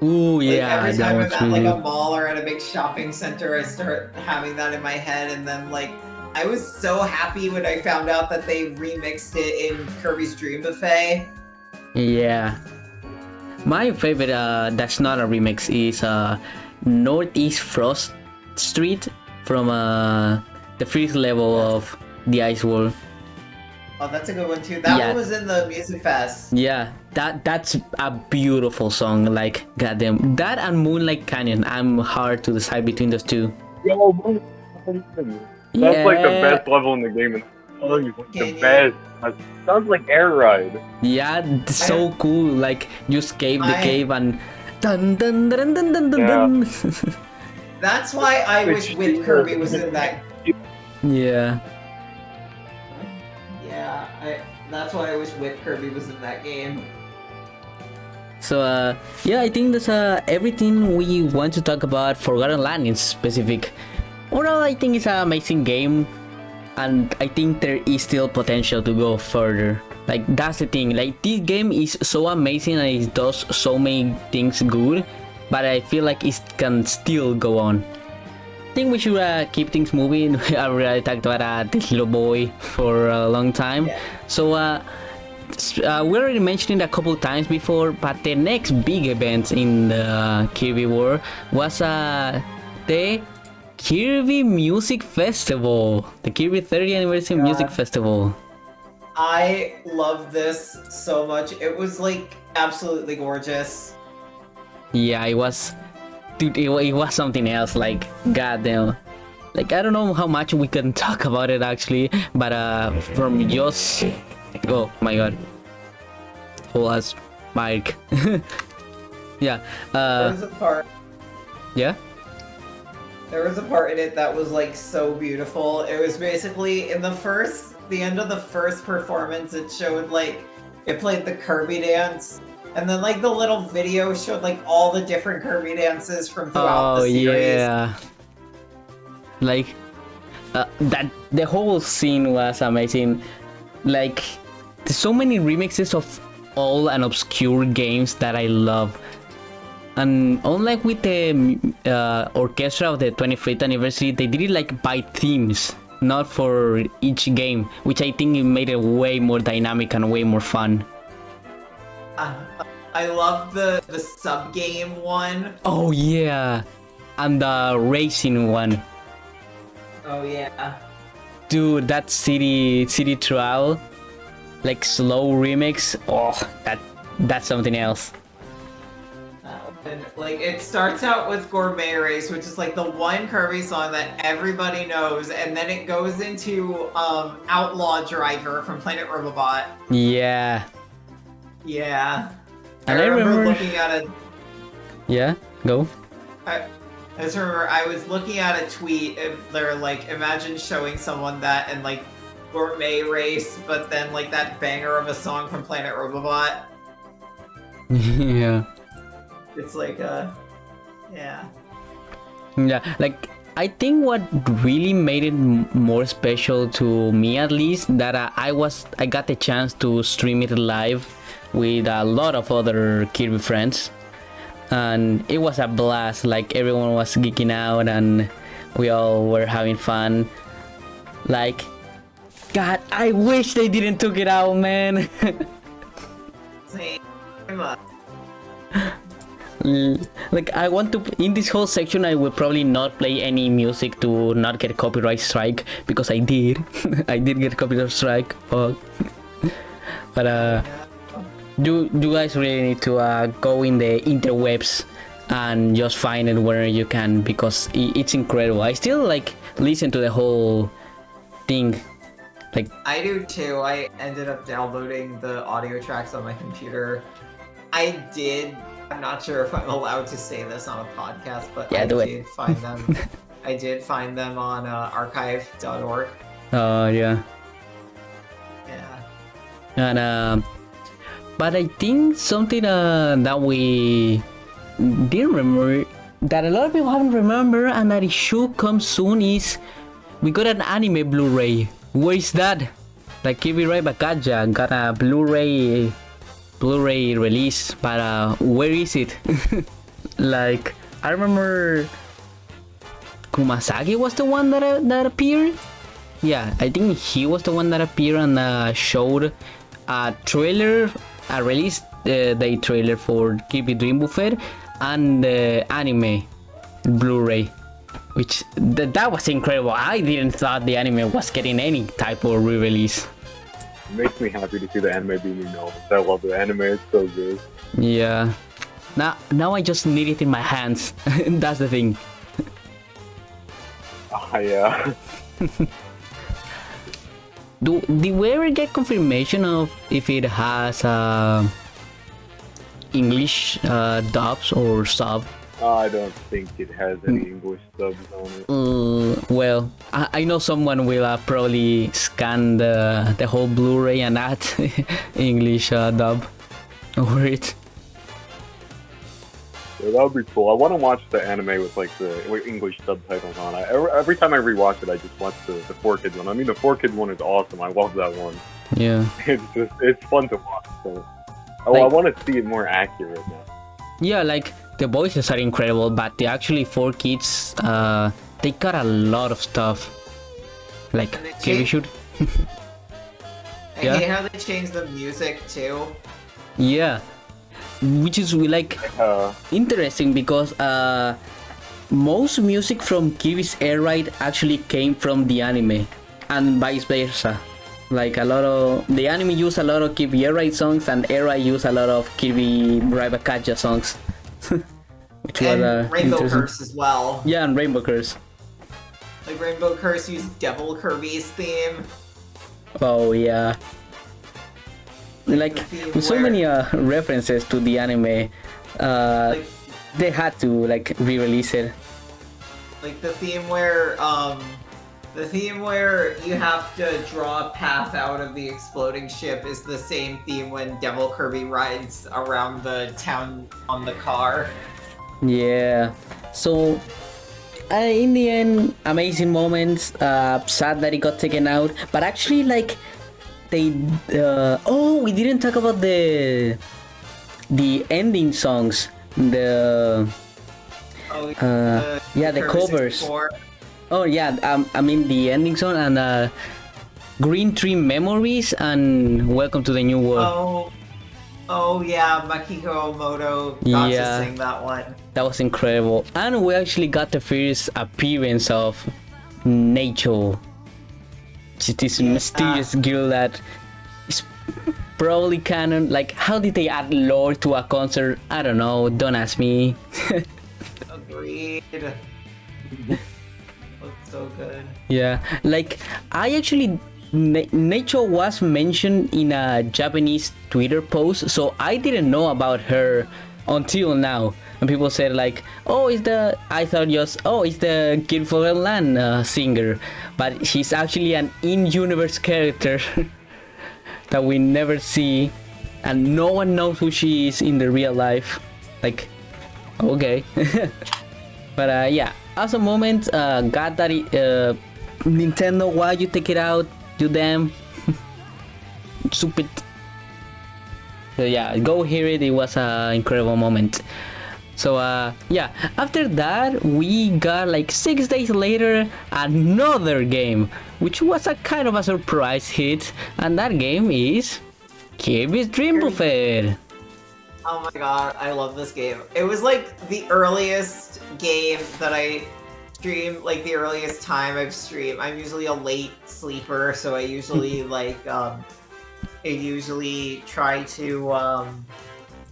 A: Ooh,
C: like,
A: yeah,
C: every time I'm at
A: really...
C: like a mall or at a big shopping center, I start having that in my head, and then like I was so happy when I found out that they remixed it in Kirby's Dream Buffet.
A: Yeah. My favorite that's not a remix is Northeast Frost Street from the first level of the Ice World.
C: Oh, that's a good one too. That one was in the Music Fest.
A: Yeah, that's a beautiful song. Like, goddamn, that and Moonlight Canyon. I'm hard to decide between those two.
B: Yo, that's like the best level in the game. The best. That sounds like Air Ride.
A: Yeah, so cool. Like, you escape the cave and dun dun dun dun dun dun dun.
C: That's why I wish Whip Kirby was in that.
A: Yeah.
C: That's why I wish Whip Kirby was in that game.
A: So yeah, I think that's everything we want to talk about Forgotten Land in specific. Overall, I think it's an amazing game, and I think there is still potential to go further. Like, that's the thing. Like, this game is so amazing and it does so many things good, but I feel like it can still go on. I think we should keep things moving. I already talked about this little boy for a long time. Yeah. So we already mentioned it a couple times before, but the next big event in the Kirby world was the Kirby Music Festival. The Kirby 30th Anniversary Music Festival.
C: I love this so much. It was like absolutely gorgeous.
A: Yeah, it was. Dude, it was something else, like, goddamn. Like, I don't know how much we can talk about it, actually, but, from just... Oh, my god. Whole ass mic. Yeah,
C: There was a part...
A: Yeah?
C: There was a part in it that was, like, so beautiful. It was basically, in the end of the first performance, it showed, like, it played the Kirby dance. And then, like, the little video showed, like, all the different Kirby dances from throughout the series. Oh, yeah.
A: Like, the whole scene was amazing. Like, there's so many remixes of old and obscure games that I love. And unlike with the orchestra of the 25th anniversary, they did it like by themes, not for each game, which I think it made it way more dynamic and way more fun.
C: I love the sub game one.
A: Oh yeah, and the racing one.
C: Oh yeah.
A: Dude, that city trial, like slow remix. Oh, that's something else.
C: And, like, it starts out with Gourmet Race, which is like the one Kirby song that everybody knows, and then it goes into Outlaw Driver from Planet Robobot.
A: Yeah.
C: Yeah.
A: And
C: I remember looking at a.
A: Yeah, go.
C: I just remember I was looking at a tweet, and they're like, imagine showing someone that and like Gourmet Race, but then like that banger of a song from Planet Robobot.
A: Yeah.
C: It's like, yeah.
A: Yeah, like, I think what really made it more special to me, at least, that I got the chance to stream it live with a lot of other Kirby friends, and it was a blast. Like, everyone was geeking out and we all were having fun. Like, God, I wish they didn't took it out, man.
C: Same.
A: Like, I want to, in this whole section I will probably not play any music to not get copyright strike, because I did. I did get copyright strike. Fuck. But you guys really need to go in the interwebs and just find it wherever you can, because it's incredible. I still like listen to the whole thing. Like,
C: I do too. I ended up downloading the audio tracks on my computer. I'm not sure if I'm allowed to say this on a podcast, but
A: yeah,
C: I did find them. I did find them on archive.org.
A: Oh yeah.
C: Yeah.
A: And but I think something that we didn't remember, that a lot of people haven't remembered, and that it should come soon, is we got an anime Blu-ray. Where is that? Like, Kirby Pekachow got a Blu-ray release, but where is it? Like, I remember Kumasagi was the one that appeared. Yeah, I think he was the one that appeared and showed a trailer, a release day trailer for Kirby Dream Buffet and the anime Blu-ray, which that was incredible. I didn't thought the anime was getting any type of re-release.
B: It makes me happy to see the anime being known. I love the anime, it's so good.
A: Yeah. Now I just need it in my hands. That's the thing.
B: Yeah.
A: Did we ever get confirmation of if it has English dubs or sub?
B: I don't think it has any English subs on it.
A: Well, I know someone will probably scan the whole Blu-ray and add English dub over it.
B: Yeah, that would be cool. I want to watch the anime with like the English subtitles on. Every time I rewatch it, I just watch the 4Kids one. I mean, the 4Kids one is awesome. I love that one.
A: Yeah.
B: It's fun to watch. So.
A: Like,
B: I want to see it more accurate now.
A: Yeah, like, the voices are incredible, but the actually 4Kids, they got a lot of stuff. Like, Kirby should.
C: I hate how they changed the music too.
A: Yeah. Which is like interesting, because most music from Kirby's air ride actually came from the anime, and vice versa. Like, a lot of the anime use a lot of Kirby air ride songs, and air ride use a lot of Kirby Pekachow songs. Which
C: and
A: was
C: Rainbow Curse as well.
A: Yeah, and Rainbow Curse.
C: Like, Rainbow Curse used Devil Kirby's theme.
A: Oh yeah. Like, with so many references to the anime,
C: like,
A: they had to like re-release it.
C: Like the theme where you have to draw a path out of the exploding ship is the same theme when Devil Kirby rides around the town on the car.
A: Yeah. So in the end, amazing moments. Sad that it got taken out, but actually, like, they we didn't talk about the ending songs. the
C: Oh,
A: yeah, the
C: Kirby
A: covers.
C: 64.
A: Oh yeah, I mean the ending song and Green Tree Memories and Welcome to the New World.
C: Oh yeah, Makiko Moto got
A: Yeah.
C: to sing that one.
A: That was incredible. And we actually got the first appearance of Neichel. She's this mysterious girl that is probably canon. Like, how did they add lore to a concert? I don't know. Don't ask me.
C: Agreed. Looks so good.
A: Yeah, like I actually Neichel was mentioned in a Japanese Twitter post, so I didn't know about her until now. And people said like, "Oh, it's the," I thought just, "Oh, it's the Kid Forgoten singer," but she's actually an in-universe character that we never see, and no one knows who she is in the real life. Like, okay, but yeah. As a moment, God that Nintendo, why you take it out? You damn stupid. So yeah, go hear it. It was an incredible moment. So yeah, after that we got like 6 days later another game, which was a kind of a surprise hit, and that game is Kirby's Dream Buffet.
C: Oh my god, I love this game. It was like the earliest game that I streamed, like the earliest time I've streamed. I'm usually a late sleeper, so I usually try to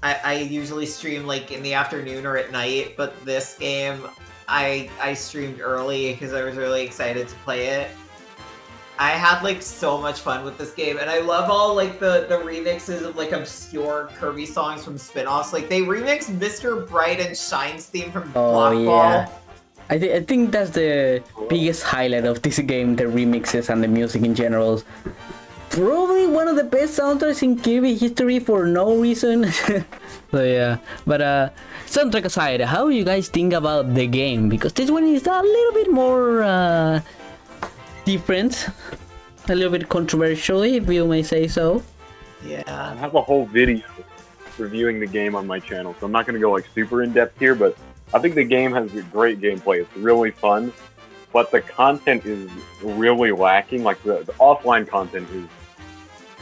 C: I usually stream like in the afternoon or at night, but this game I streamed early because I was really excited to play it. I had like so much fun with this game, and I love all like the remixes of like obscure Kirby songs from spin-offs. Like they remixed Mr. Bright and Shine's theme from Block Ball.
A: I think that's the biggest highlight of this game, the remixes and the music in general. Probably one of the best soundtracks in Kirby history for no reason. So yeah, but soundtrack aside, how do you guys think about the game? Because this one is a little bit more different, a little bit controversial, if you may say so.
C: Yeah.
B: I have a whole video reviewing the game on my channel, so I'm not going to go like super in depth here, but I think the game has a great gameplay. It's really fun, but the content is really lacking. Like the offline content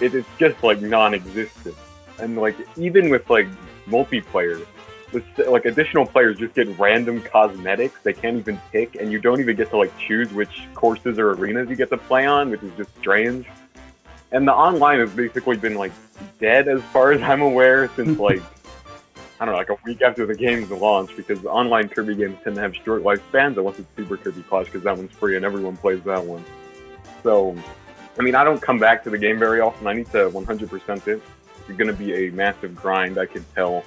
B: it's just like non-existent, and like even with like multiplayer, like additional players just get random cosmetics they can't even pick, and you don't even get to like choose which courses or arenas you get to play on, which is just strange. And the online has basically been like dead as far as I'm aware since like I don't know, like a week after the game's launch, because online Kirby games tend to have short lifespans unless it's Super Kirby Clash, because that one's free and everyone plays that one. So I mean, I don't come back to the game very often. I need to 100% it. It's going to be a massive grind, I can tell.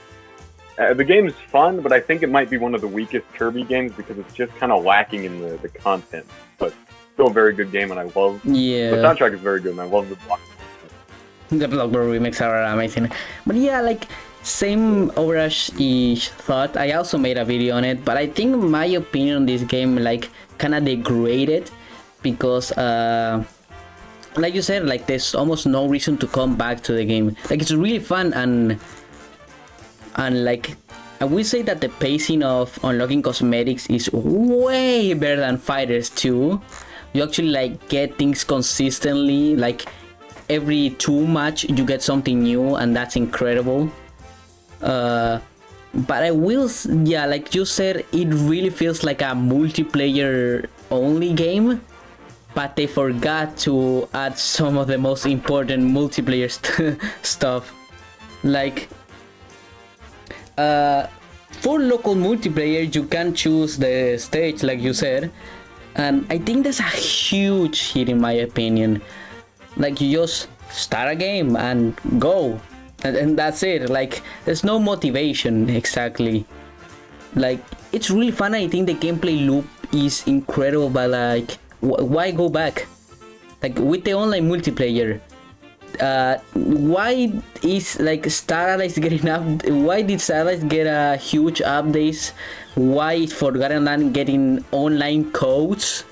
B: The game is fun, but I think it might be one of the weakest Kirby games because it's just kind of lacking in the content. But still a very good game, and I love...
A: Yeah.
B: The soundtrack is very good, and I love the block.
A: The Blockberry remix are amazing. But yeah, like, same overall-ish thought. I also made a video on it, but I think my opinion on this game, like, kind of degraded because... like you said, like there's almost no reason to come back to the game. Like it's really fun and like I will say that the pacing of unlocking cosmetics is way better than Fighters 2. You actually like get things consistently. Like every 2 match you get something new, and that's incredible. But I will, yeah, like you said, it really feels like a multiplayer only game. But they forgot to add some of the most important multiplayer stuff. Like, for local multiplayer, you can choose the stage, like you said. And I think that's a huge hit in my opinion. Like, you just start a game and go. And that's it. Like, there's no motivation exactly. Like, it's really fun. I think the gameplay loop is incredible, but like... why go back? Like with the online multiplayer, why is like Starlight getting up? Why did Starlight get a huge updates? Why is Forgotten Land getting online codes?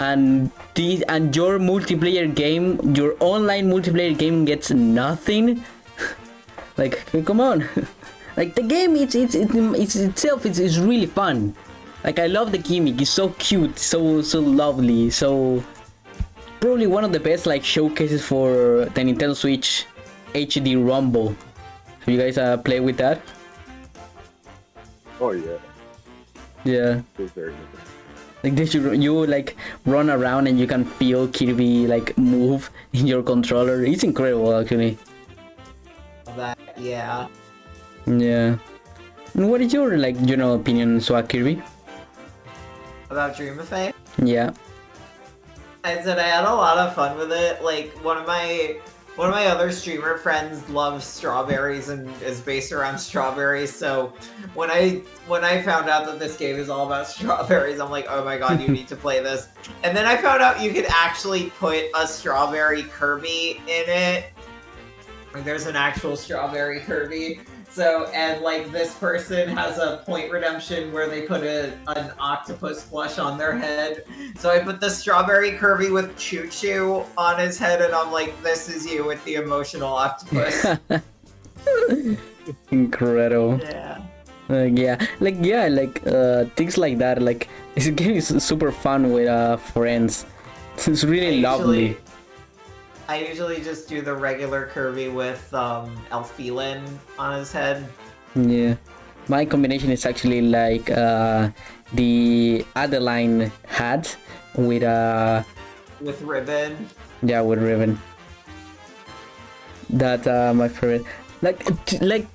A: And your multiplayer game, your online multiplayer game gets nothing. Like, come on. Like the game, it's itself, it's really fun. Like I love the gimmick. It's so cute, so lovely, so probably one of the best like showcases for the Nintendo Switch HD Rumble. Have you guys played with that?
B: Oh yeah.
A: Yeah.
B: It was very good.
A: Like you like run around and you can feel Kirby like move in your controller. It's incredible actually.
C: That, yeah.
A: Yeah. And what is your like general opinion on SwagKirby?
C: About Dream Buffet?
A: Yeah.
C: I said I had a lot of fun with it. Like one of my other streamer friends loves strawberries and is based around strawberries. So when I found out that this game is all about strawberries, I'm like, oh my god, you need to play this. And then I found out you could actually put a strawberry Kirby in it. Like there's an actual strawberry Kirby. So, and like this person has a point redemption where they put an octopus plush on their head. So I put the strawberry Kirby with Choo Choo on his head and I'm like, this is you with the emotional octopus.
A: Incredible.
C: Yeah.
A: Things like that. Like this game is super fun with friends. It's really lovely.
C: I usually just do the regular Kirby with Elfilin on his head.
A: Yeah, my combination is actually like the Adeline hat with
C: ribbon.
A: Yeah, with ribbon. That my favorite. Like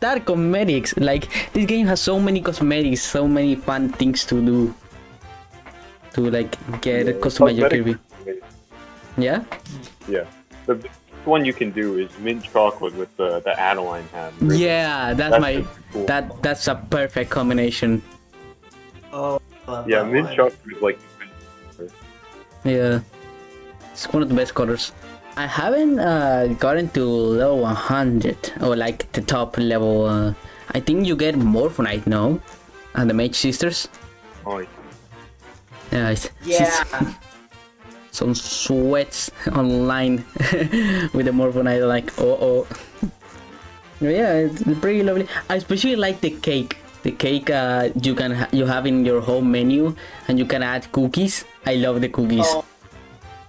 A: that cosmetics. Like this game has so many cosmetics, so many fun things to do. To like get customize your Kirby. Yeah.
B: Yeah. The one you can do is mint chocolate with the Adeline hat. Really.
A: Yeah, that's
B: cool.
A: that's a perfect combination.
C: Oh, I love
B: yeah,
C: that
B: mint
C: one.
B: chocolate is like.
A: Yeah, it's one of the best colors. I haven't gotten to level 100 or like the top level. I think you get more for night now, and the Mage Sisters.
B: Oh.
A: Yeah.
C: Yeah.
A: Some sweats online with the Morphonite, like yeah, it's pretty lovely. I especially like the cake. The cake you have in your home menu, and you can add cookies. I love the cookies.
C: Oh,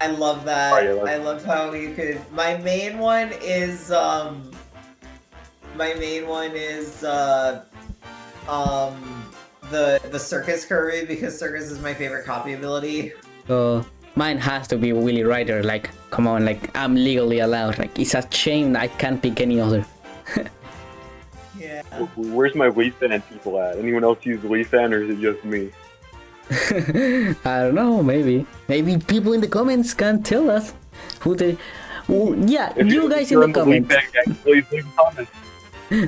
C: I love that.
B: Oh, yeah,
C: I love how you could. My main one is the Circus Kirby because Circus is my favorite copy ability.
A: Mine has to be Willy Rider. Like, come on, like I'm legally allowed. Like, it's a shame I can't pick any other.
C: Yeah.
B: Where's my Wii Fan people at? Anyone else use Wii Fan, or is it just me?
A: I don't know. Maybe people in the comments can tell us who they. Well, yeah, you guys in the comments.
B: Please leave comments.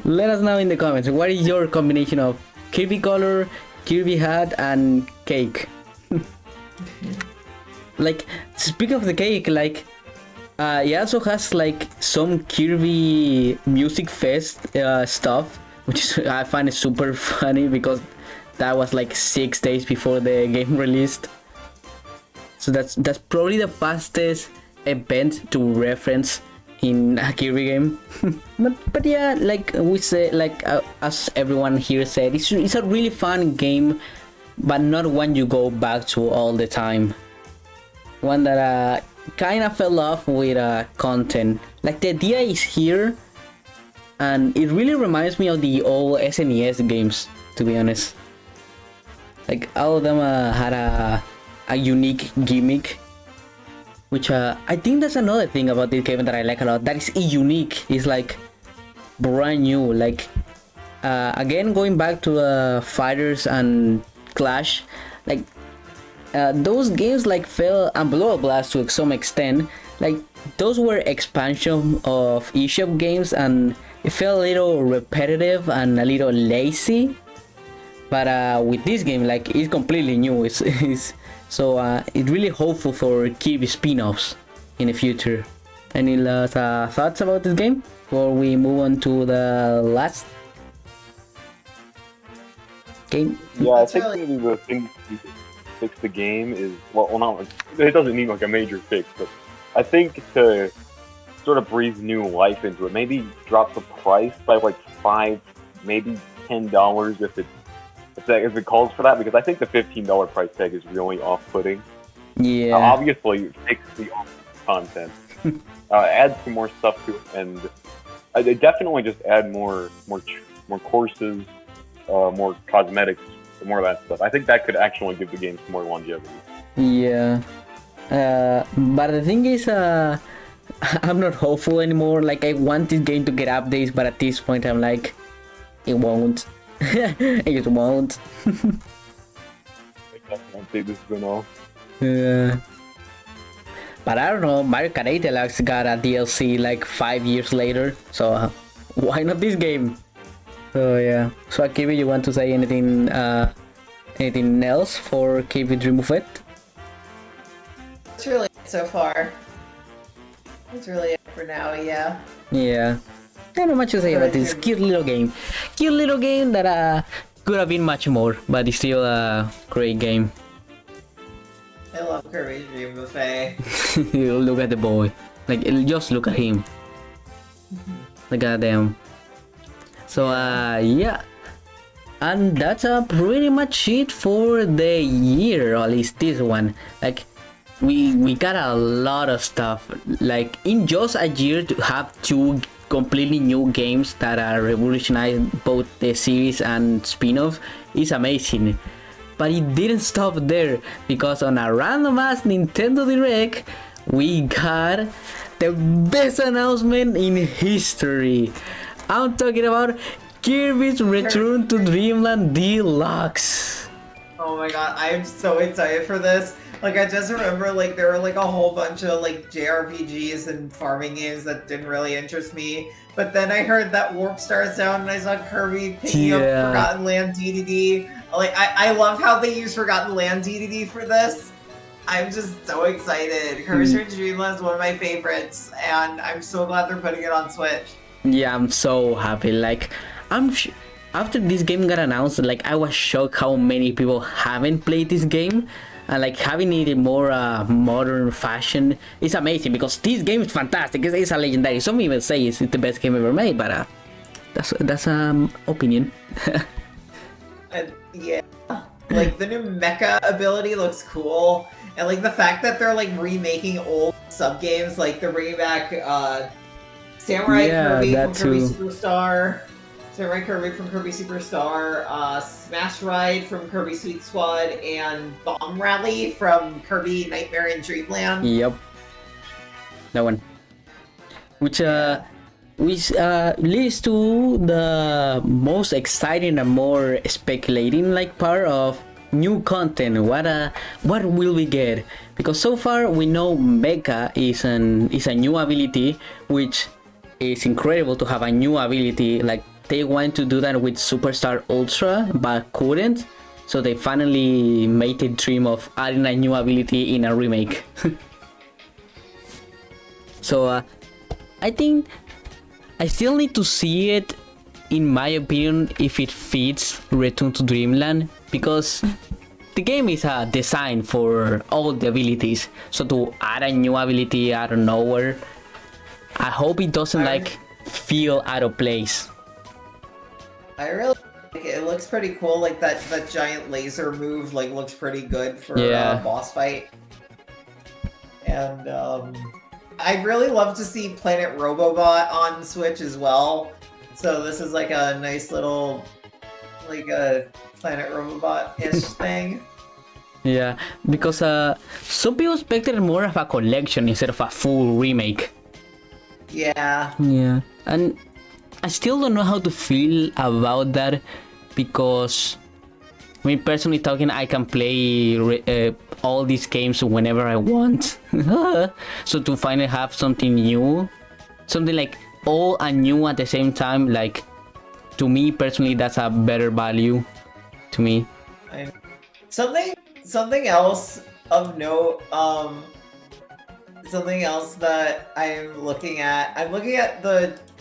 A: Let us know in the comments. What is your combination of Kirby color, Kirby hat, and cake? Like, speaking of the cake, like, it also has like some Kirby Music Fest stuff, which is, I find it super funny because that was like 6 days before the game released. So that's probably the fastest event to reference in a Kirby game. but yeah, like we say, like as everyone here said, it's a really fun game, but not one you go back to all the time. One that kind of fell off with content. Like the idea is here, and it really reminds me of the old SNES games, to be honest. Like all of them had a unique gimmick, which I think that's another thing about this game that I like a lot. That is unique. It's like brand new. Like again, going back to Fighters and Clash, like. Those games like fell and Blow Blast to some extent, like those were expansion of eShop games and it felt a little repetitive and a little lazy. But with this game, like it's completely new. It's really hopeful for Kirby spin-offs in the future. Any last thoughts about this game before we move on to the last game?
B: Yeah, I think maybe the thing to fix the game is not. It doesn't need like a major fix, but I think to sort of breathe new life into it, maybe drop the price by like 5, maybe $10 if it calls for that, because I think the $15 price tag is really off-putting.
A: Yeah.
B: Obviously, fix the content, add some more stuff to it, and they definitely just add more courses, more cosmetics, more of that stuff. I think that could actually give the game some more longevity.
A: Yeah. But the thing is, I'm not hopeful anymore. Like, I want this game to get updates, but at this point, I'm like, it won't. It won't.
B: I can't say this is enough.
A: Yeah. But I don't know, Mario Kart 8 Deluxe got a DLC like 5 years later, so why not this game? So yeah. So SwagKirby, you want to say anything else for Kirby Dream of It?
C: It's really it so far. That's really it for now, yeah.
A: Yeah. I don't know much to say about this cute little game. Cute little game that could have been much more, but it's still a great game.
C: I love Kirby Dream Buffet.
A: Look at the boy. Like, just look at him. Look at them. So, yeah. And that's pretty much it for the year, or at least this one. Like, we got a lot of stuff. Like, in just a year to have 2 completely new games that are revolutionized both the series and spin-off is amazing. But it didn't stop there, because on a random ass Nintendo Direct, we got the best announcement in history. I'm talking about Kirby's Return to Dreamland Deluxe.
C: Oh my god, I'm so excited for this. Like, I just remember, like, there were, like, a whole bunch of, like, JRPGs and farming games that didn't really interest me. But then I heard that Warp Star sound, and I saw Kirby picking up Forgotten Land Dedede. Like, I love how they use Forgotten Land Dedede for this. I'm just so excited. Kirby's Return to Dreamland is one of my favorites, and I'm so glad they're putting it on Switch.
A: Yeah, I'm so happy. Like, after this game got announced, like, I was shocked how many people haven't played this game. And like having it in more modern fashion is amazing, because this game is fantastic. It's a legendary. Some even say it's the best game ever made, but that's opinion.
C: And yeah, like the new mecha ability looks cool, and like the fact that they're like remaking old sub games, like they're bringing back Samurai Kirby from Kirby Superstar. Samurai Kirby from Kirby Superstar, Smash Ride from Kirby Sweet Squad, and Bomb Rally from Kirby Nightmare in Dreamland.
A: Yep. That one. Which leads to the most exciting and more speculating like part of new content. What will we get? Because so far we know Mecha is a new ability, which is incredible to have a new ability. Like, they wanted to do that with Superstar Ultra, but couldn't. So they finally made the dream of adding a new ability in a remake. So I think I still need to see it, in my opinion, if it fits Return to Dreamland, because the game is designed for all the abilities. So to add a new ability out of nowhere, I hope it doesn't like feel out of place.
C: I really like it. It looks pretty cool. Like that giant laser move like looks pretty good for a boss fight. And I'd really love to see Planet Robobot on Switch as well. So this is like a nice little like a Planet Robobot-ish thing.
A: Yeah, because some people expected more of a collection instead of a full remake.
C: Yeah.
A: Yeah, and I still don't know how to feel about that, because I mean, personally talking, I can play all these games whenever I want. So to finally have something new, something like old and new at the same time, like, to me personally, that's a better value to me.
C: Something else of note, something else that I'm looking at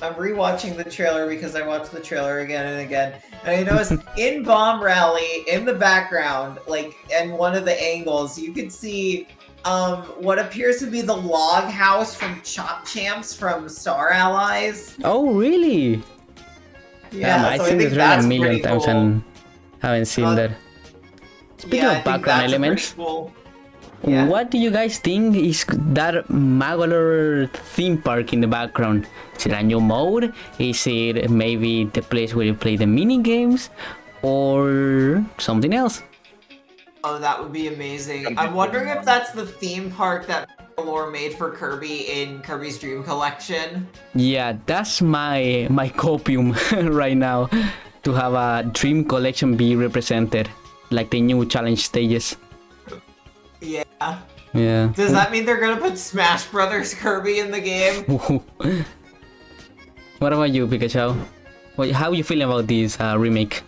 C: I'm rewatching the trailer because I watched the trailer again and again, and I noticed in Bomb Rally, in the background, like in one of the angles, you could see what appears to be the log house from Chop Champs from Star Allies.
A: Oh, really?
C: Yeah,
A: I
C: so
A: think
C: think
A: it's read a
C: that's
A: million
C: pretty
A: times
C: cool.
A: and haven't seen
C: Uh,
A: that. Speaking
C: Yeah, I
A: of
C: think
A: background
C: that's a
A: elements,
C: pretty cool. Yeah.
A: what do you guys think is that Magalor theme park in the background? Is it a new mode? Is it maybe the place where you play the mini games, or something else?
C: Oh, that would be amazing. I'm wondering if that's the theme park that Lore made for Kirby in Kirby's Dream Collection.
A: Yeah, that's my copium right now, to have a dream collection be represented, like the new challenge stages.
C: Yeah.
A: Yeah.
C: Does that mean they're gonna put Smash Brothers Kirby in the game?
A: What about you, Pikachu? How you feeling about this remake?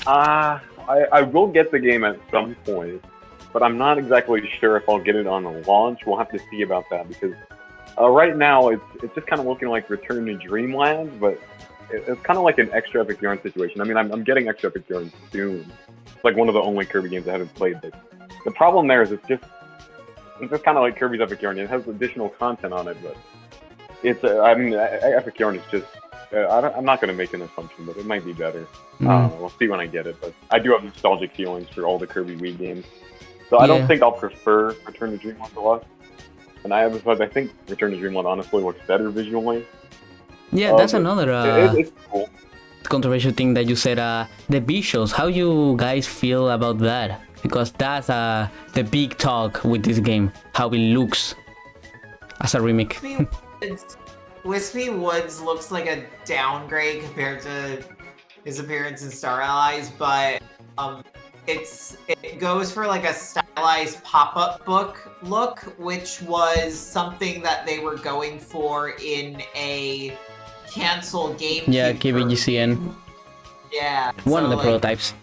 B: I will get the game at some point, but I'm not exactly sure if I'll get it on launch. We'll have to see about that because right now it's just kind of looking like Return to Dreamland, but it's kind of like an extra Epic Yarn situation. I mean, I'm getting extra Epic Yarn soon. It's like one of the only Kirby games I haven't played. But the problem there is it's just kind of like Kirby's Epic Yarn. It has additional content on it, but it's I mean, Epic Yarn is just. I'm not going to make an assumption, but it might be better. We'll see when I get it. But I do have nostalgic feelings for all the Kirby Wii games, so I don't think I'll prefer Return to Dreamland Deluxe. And I think Return to Dreamland honestly looks better visually.
A: Yeah, that's another
B: it's cool.
A: controversial thing that you said. The visuals. How you guys feel about that? Because that's the big talk with this game. How it looks as a remake.
C: Wispy Woods looks like a downgrade compared to his appearance in Star Allies, but it goes for like a stylized pop-up book look, which was something that they were going for in a canceled game.
A: Yeah, KBGCN.
C: Yeah.
A: One of the prototypes.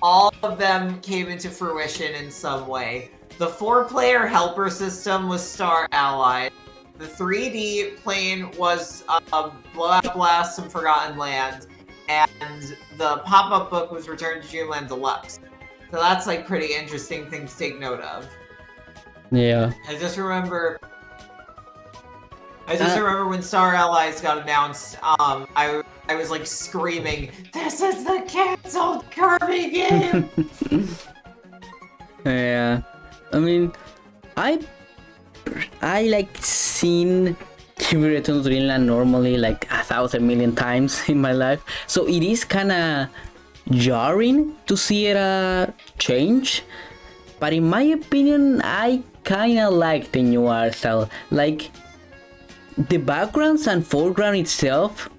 C: All of them came into fruition in some way. The 4-player helper system was Star Allies. The 3D plane was Blowout Blast and Forgotten Land, and the pop-up book was Return to Dreamland Deluxe. So that's like pretty interesting thing to take note of.
A: Yeah.
C: I just remember when Star Allies got announced, I was like screaming, "This is the canceled Kirby game!"
A: Yeah. I mean, I like seen Kirby Return to Dreamland normally like 1,000 million times in my life, so it is kind of jarring to see it change. But in my opinion, I kind of like the new art style. Like the backgrounds and foreground itself,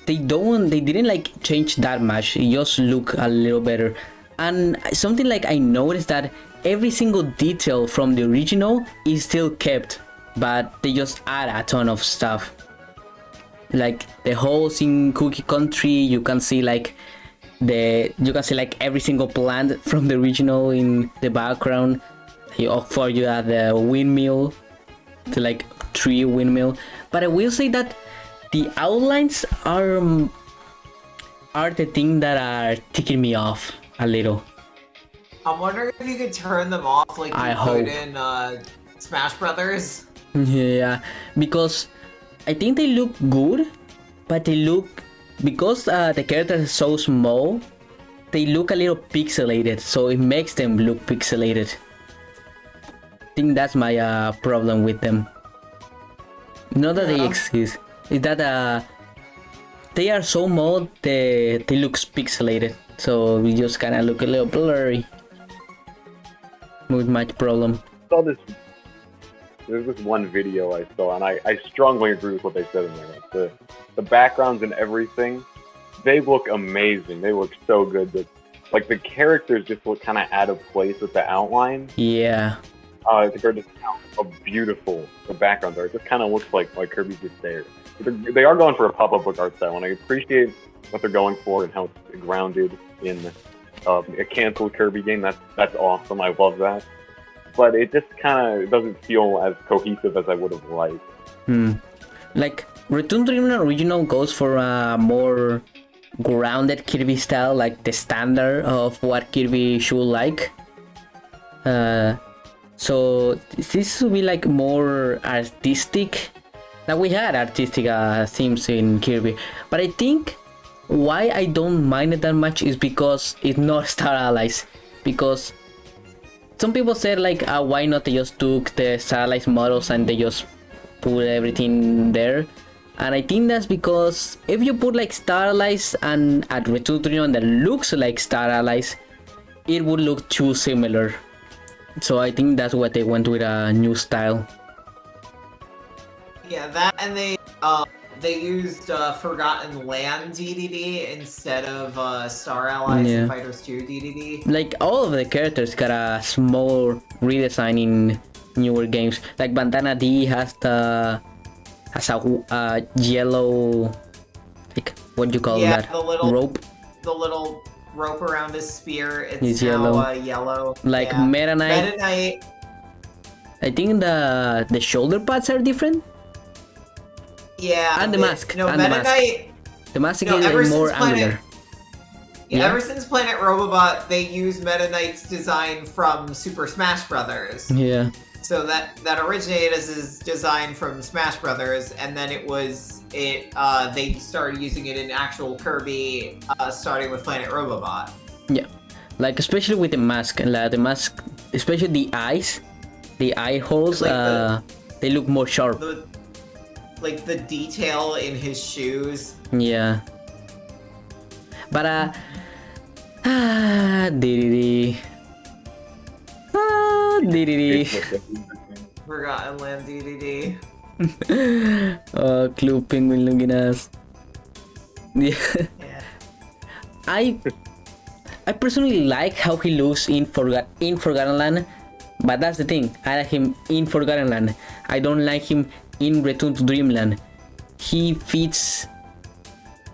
A: they didn't like change that much. It just look a little better. And something like I noticed that every single detail from the original is still kept, but they just add a ton of stuff. Like the holes in Cookie Country, you can see like every single plant from the original in the background. For you at the windmill, the like tree windmill. But I will say that the outlines are the thing that are ticking me off a little.
C: I'm wondering if you could turn them off like you could in Smash Brothers.
A: Yeah, because I think they look good, but they look, because the characters are so small, they look a little pixelated, so it makes them look pixelated. I think that's my problem with them. Not that they exist, it's that they are so small, they look pixelated, so we just kind of look a little blurry. With much problem.
B: There's this one video I saw, and I strongly agree with what they said in there. Like the backgrounds and everything, they look amazing. They look so good. That like the characters just look kind of out of place with the outline.
A: Yeah.
B: Compared to how beautiful the backgrounds are, it just kind of looks like Kirby's just there. They are going for a pop-up book art style, and I appreciate what they're going for and how it's grounded in a canceled Kirby game. That's awesome. I love that. But it just kind of doesn't feel as cohesive as I would have liked.
A: Like Return to Dreamland Original goes for a more grounded Kirby style, like the standard of what Kirby should like. So this will be like more artistic That we had artistic themes in Kirby, but I think why I don't mind it that much is because it's not Star Allies. Because some people said like, why not they just took the Star Allies models and they just put everything there. And I think that's because if you put like Star Allies and a Return to Dreamland that looks like Star Allies, it would look too similar. So I think that's why they went with a new style.
C: Yeah, that, and they used Forgotten Land DDD instead of Star Allies and Fighters 2 DDD.
A: Like all of the characters got a small redesign in newer games. Like Bandana D has a yellow, like what do you call that? Rope.
C: The little rope around his spear.
A: It's now
C: yellow.
A: Like Meta Knight. I think the shoulder pads are different.
C: Yeah,
A: and the mask.
C: No,
A: and
C: Meta Knight.
A: The mask is more angular.
C: Yeah, ever since Planet Robobot, they used Meta Knight's design from Super Smash Brothers.
A: Yeah.
C: So that originated as his design from Smash Brothers, and then they started using it in actual Kirby, starting with Planet Robobot.
A: Yeah, like especially with the mask, especially the eyes, the eye holes, like they look more sharp.
C: Like the detail in his shoes.
A: Yeah. But Dedede. Dedede.
C: Forgotten Land DDD.
A: Club Penguin Lunginas. Yeah. I personally like how he looks in Forgotten Land, but that's the thing. I like him in Forgotten Land. I don't like him in Return to Dreamland. He fits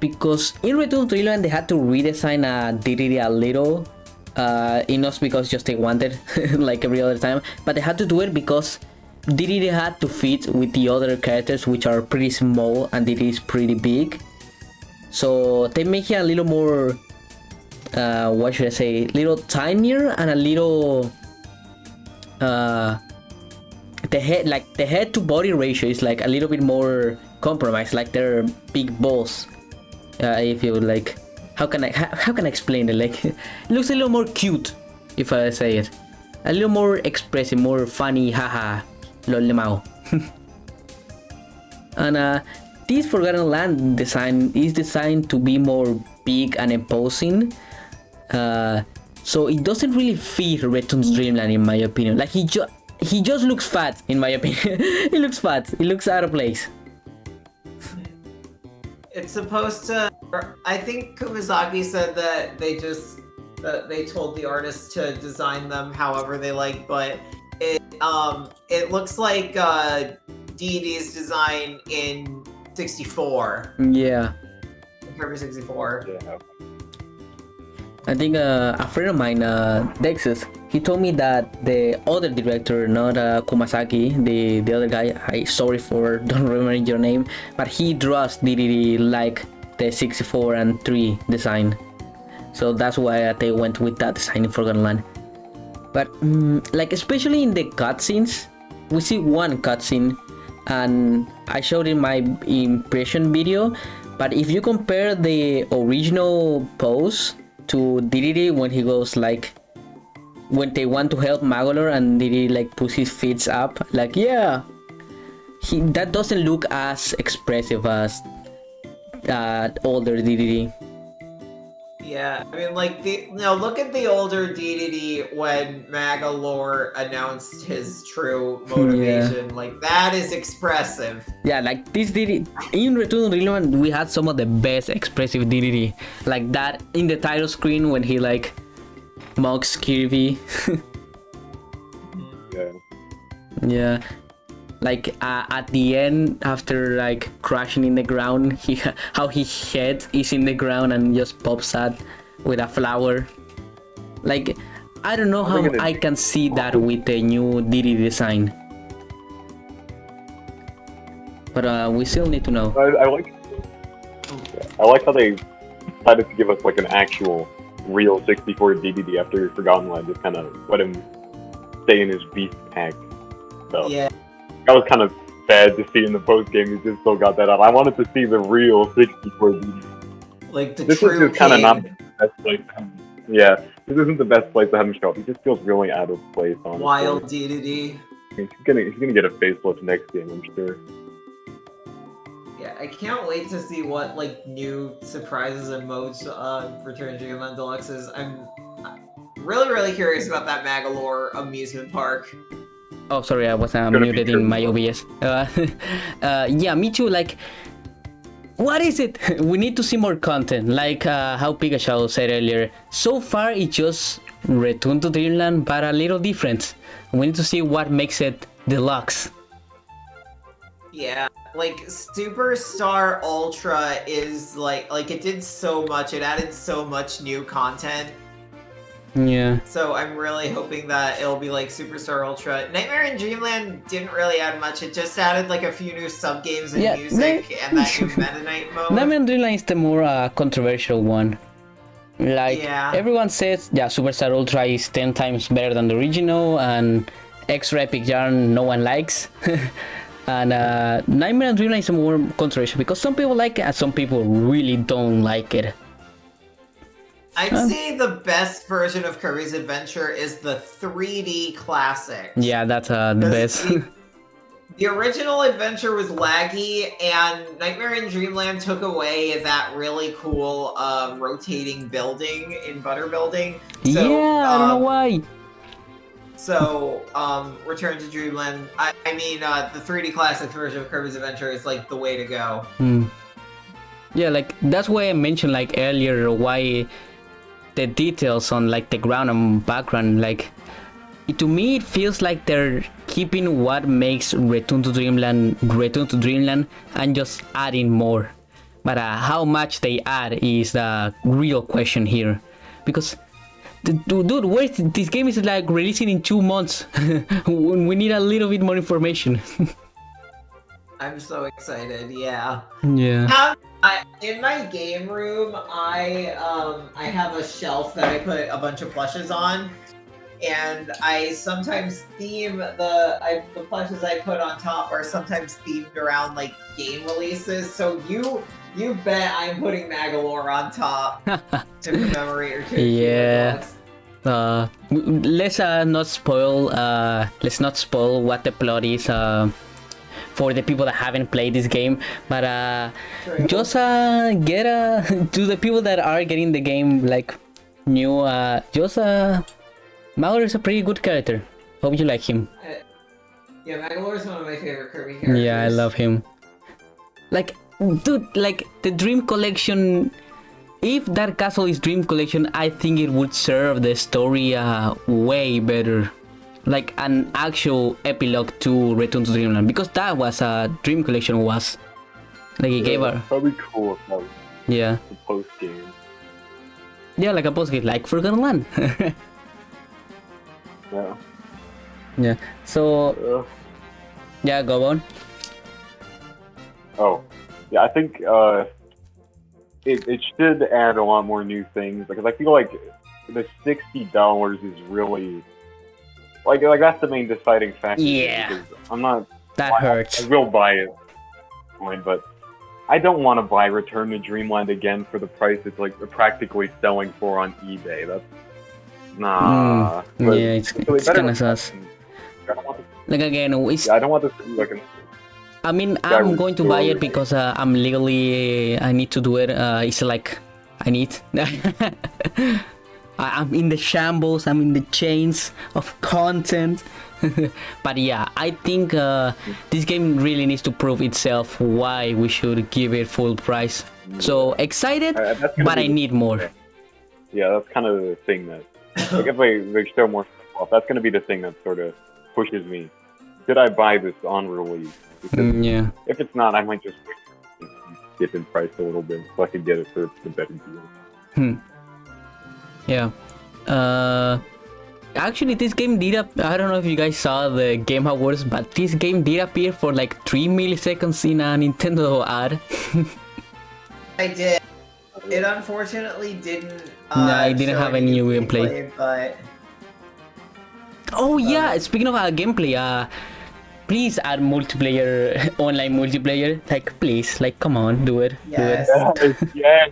A: because in Return to Dreamland they had to redesign Dedede a little. Not because just they wanted like every other time, but they had to do it because Dedede had to fit with the other characters, which are pretty small and Dedede is pretty big. So they make it a little more, what should I say, little tinier and a little, the head to body ratio is like a little bit more compromised, like they're big balls. If you would like, how can I explain it? Like, it looks a little more cute, if I say it, a little more expressive, more funny, haha, lol. And this Forgotten Land design is designed to be more big and imposing, so it doesn't really fit Return to Dreamland in my opinion. Like he just looks fat in my opinion. He looks fat. He looks out of place.
C: It's supposed to. I think Kumazaki said that they told the artist to design them however they like, but it looks like Dedede's design in 64.
A: Yeah.
C: Kirby 64.
B: Yeah.
A: I think a friend of mine, Dexus, he told me that the other director, not Kumasaki, the other guy, sorry for don't remember your name, but he draws Dedede like the 64 and 3 design. So that's why they went with that design in Forgotten Land. But like especially in the cutscenes, we see one cutscene, and I showed in my impression video. But if you compare the original pose to Dedede when he goes like, when they want to help Magolor and Dedede like puts his feet up, like yeah, that doesn't look as expressive as older Dedede.
C: Yeah, I mean, like, look at the older Dedede when Magolor announced his true motivation. Yeah. Like, that is expressive.
A: Yeah, like, this Dedede, in Return to Dreamland, we had some of the best expressive Dedede. Like, that in the title screen when he, like, mocks Kirby.
B: Yeah.
A: Yeah. Like, at the end, after, like, crashing in the ground, how his head is in the ground and just pops out with a flower. Like, I don't know how I can see that with the new Dedede design. But we still need to know.
B: I like how they decided to give us, like, an actual, real 64 Dedede after Forgotten Land. Just kind of let him stay in his beast pack. So.
C: Yeah.
B: That was kind of bad to see in the post game. He just still got that out. I wanted to see the real 64 DD.
C: Like the
B: This is
C: true
B: just kind of
C: king.
B: not the best place to have him. Yeah, this isn't the best place to have him show up. He just feels really out of place, honestly.
C: Wild Dedede.
B: He's gonna get a facelift next game, I'm sure.
C: Yeah, I can't wait to see what like new surprises and modes Return to Dreamland Deluxe is. I'm really curious about that Magalore amusement park.
A: Oh, sorry, I was
B: Gonna be
A: muted in my
B: Kirby.
A: OBS. Yeah, me too. Like, what is it? We need to see more content. Like how Pekachow said earlier. So far, it's just Return to Dreamland, but a little different. We need to see what makes it deluxe.
C: Yeah, like Superstar Ultra is like it did so much. It added so much new content.
A: Yeah.
C: So I'm really hoping that it'll be like Superstar Ultra. Nightmare in Dreamland didn't really add much. It just added like a few new sub-games and
A: Yeah,
C: music and that new Meta Knight mode.
A: Nightmare on Dreamland is the more controversial one. Like,
C: Yeah.
A: everyone says, yeah, Superstar Ultra is 10 times better than the original, and Extra Epic Yarn no one likes. And Nightmare on Dreamland is more controversial because some people like it and some people really don't like it.
C: I'd say the best version of Kirby's Adventure is the 3D classic.
A: Yeah, that's the best.
C: The original Adventure was laggy, and Nightmare in Dreamland took away that really cool rotating building in Butter Building. So,
A: yeah, I don't know why.
C: So, Return to Dreamland, I mean, the 3D classic version of Kirby's Adventure is like the way to go.
A: Yeah, like that's why I mentioned like earlier why the details on like the ground and background, like to me it feels like they're keeping what makes Return to Dreamland and just adding more. But how much they add is the real question here, because dude, wait, this game is like releasing in 2 months. We need a little bit more information.
C: I'm so excited, yeah.
A: Yeah.
C: In my game room, I have a shelf that I put a bunch of plushes on, and I sometimes theme the plushes I put on top are sometimes themed around like game releases. So you bet I'm putting Magalore on top to commemorate Return to
A: Yeah.
C: Dreamland Deluxe.
A: Let's not spoil what the plot is for the people that haven't played this game, but just get to the people that are getting the game like new, Magalore is a pretty good character. Hope you like him.
C: Yeah, Magalore is one of my favorite Kirby characters.
A: Yeah, I love him. Like, dude, like the Dream Collection. If that castle is Dream Collection, I think it would serve the story way better. Like an actual epilogue to Return to Dreamland, because that was a Dream Collection was. Like it gave her.
B: Probably cool if that was
A: Yeah.
B: the post game.
A: Yeah, like a post game, like Forgotten Land.
B: Yeah.
A: Yeah. So yeah, go on.
B: Oh, yeah. I think it should add a lot more new things, because I feel like the $60 is really like that's the main deciding factor.
A: Yeah.
B: Because I'm not.
A: That
B: I
A: hurts.
B: will buy it, but I don't want to buy Return to Dreamland again for the price it's like practically selling for on eBay. That's nah. But
A: Yeah, it's
B: better
A: kind
B: than
A: of sus.
B: I don't want this,
A: Like again, it's.
B: I don't want this to be like an.
A: I mean,
B: That
A: I'm
B: was
A: going to buy it
B: so-
A: because I'm legally. I need to do it. It's like I need. I'm in the shambles. I'm in the chains of content. But yeah, I think this game really needs to prove itself why we should give it full price. So excited,
B: That's gonna
A: but
B: be
A: I
B: the-
A: need more.
B: Yeah, that's kind of the thing that like if they show more stuff off, that's going to be the thing that sort of pushes me. Should I buy this on release? Because
A: Yeah.
B: if it's not, I might just wait and dip in price a little bit so I can get it for the better deal.
A: Yeah. Actually, this game did I don't know if you guys saw the Game Awards, but this game did appear for like 3 milliseconds in a Nintendo ad.
C: I did. It unfortunately didn't.
A: No, it didn't
C: show
A: have any new gameplay.
C: But
A: Oh yeah, speaking of gameplay, please add multiplayer, online multiplayer. Like, please, like, come on, do it.
C: Yes.
A: Do it.
B: Yeah.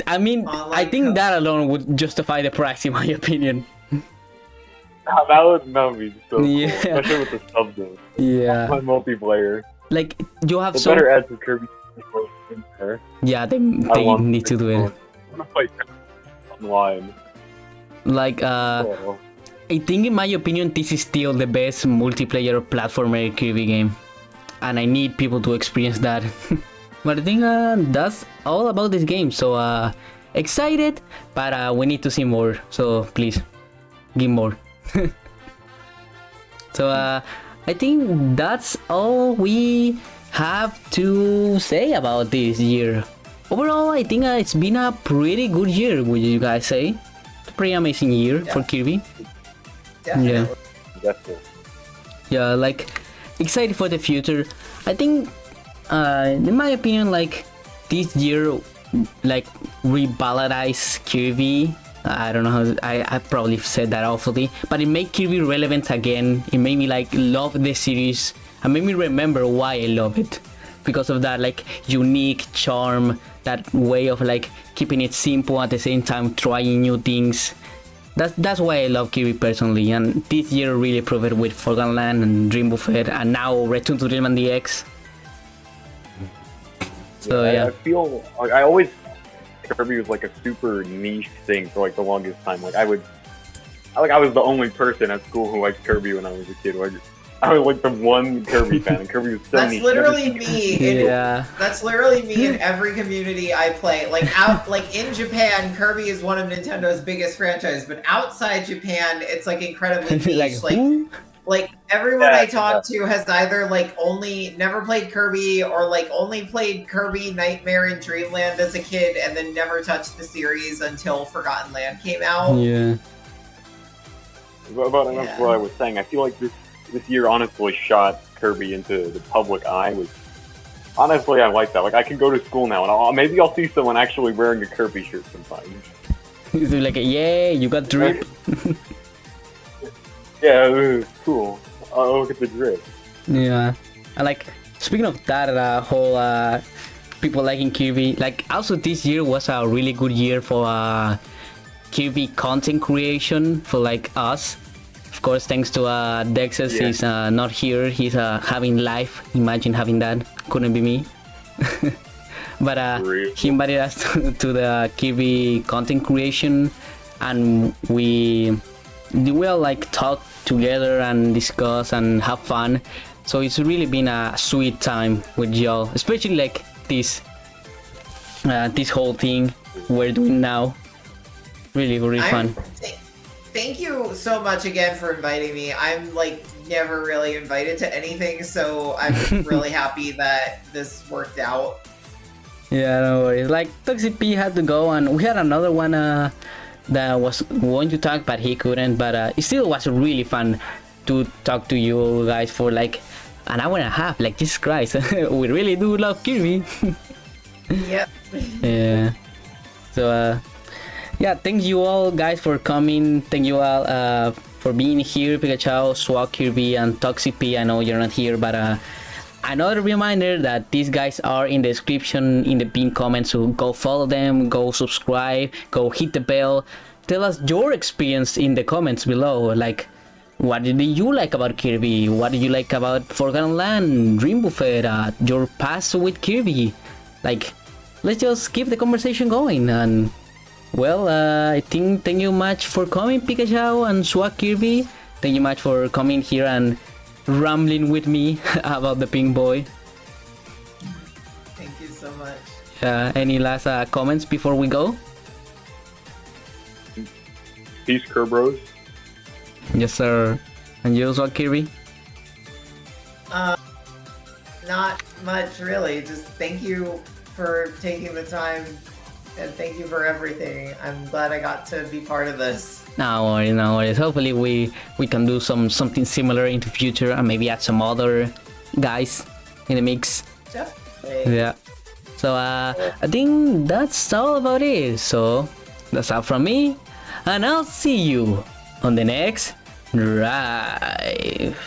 A: I mean, I
C: Online
A: think
C: co-
A: that alone would justify the price, in my opinion.
B: That would be so cool.
A: Yeah.
B: Especially with the sub game.
A: Yeah.
B: On multiplayer.
A: Like, you have
B: The
A: so...
B: better add some Kirby in there.
A: Yeah, they
B: want
A: need to do it.
B: I want to play online.
A: Like,
B: Oh.
A: I think, in my opinion, this is still the best multiplayer platformer Kirby game, and I need people to experience that. But I think that's all about this game. So excited, but we need to see more. So please, give more. So I think that's all we have to say about this year. Overall, I think it's been a pretty good year. Would you guys say? It's a pretty amazing year for Kirby.
C: Definitely.
B: Definitely.
A: Yeah, like excited for the future. I think in my opinion, like this year, like revalorized Kirby. I don't know how I probably said that awfully, but it made Kirby relevant again. It made me like love the series and made me remember why I love it, because of that like unique charm, that way of like keeping it simple at the same time trying new things. That's why I love Kirby personally, and this year really proved it with Forgotten Land and Dream Buffet, and now Return to Dreamland DX. So yeah.
B: I feel like I always Kirby was like a super niche thing for like the longest time. Like I was the only person at school who liked Kirby when I was a kid. Like I was like the one Kirby fan, and Kirby was so
C: That's
B: niche.
C: literally me.
A: Yeah.
C: That's literally me in every community I play. Like in Japan, Kirby is one of Nintendo's biggest franchises, but outside Japan, it's like incredibly niche.
A: who?
C: Like everyone
B: Yeah,
C: I talk to has either like only never played Kirby or like only played Kirby Nightmare and Dreamland as a kid and then never touched the series until Forgotten Land came out.
A: Yeah.
B: About enough what I was saying. I feel like this year honestly shot Kirby into the public eye. Was honestly I like that. Like I can go to school now and maybe I'll see someone actually wearing a Kirby shirt sometimes.
A: It's like, yeah, you got drip.
B: Yeah, cool. Oh, look at the drip.
A: Yeah. And like, speaking of that whole people liking Kirby, like also this year was a really good year for Kirby content creation for like us. Of course, thanks to Dexes, he's not here. He's having live. Imagine having that. Couldn't be me. But he invited us to the Kirby content creation, and we will like talk together and discuss and have fun. So it's really been a sweet time with y'all, especially like this whole thing we're doing now. Really, really fun.
C: Thank you so much again for inviting me. I'm like never really invited to anything, so I'm really happy that this worked out.
A: Yeah, no worries. Like Toxic P had to go, and we had another one that was going to talk, but he couldn't. But it still was really fun to talk to you guys for like an hour and a half. Like Jesus Christ, we really do love Kirby.
C: Yep.
A: Yeah. So yeah, thank you all guys for coming. Thank you all for being here, Pekachow, SwagKirby, and Toxic P. I know you're not here, but another reminder that these guys are in the description, in the pinned comments, so go follow them, go subscribe, go hit the bell. Tell us your experience in the comments below. Like, what did you like about Kirby? What did you like about Forgotten Land, Dream Buffet, your past with Kirby? Like, let's just keep the conversation going. And well, I think thank you much for coming, Pekachow and SwagKirby. Thank you much for coming here and rambling with me about the Pink Boy.
C: Thank you so much.
A: Any last comments before we go?
B: Peace, Kerbros.
A: Yes, sir. And you, SwagKirby?
C: Not much really. Just thank you for taking the time and thank you for everything. I'm glad I got to be part of this.
A: No worries, no worries. Hopefully we can do something similar in the future and maybe add some other guys in the mix.
C: Definitely.
A: Yeah. So I think that's all about it. So that's all from me, and I'll see you on the next drive.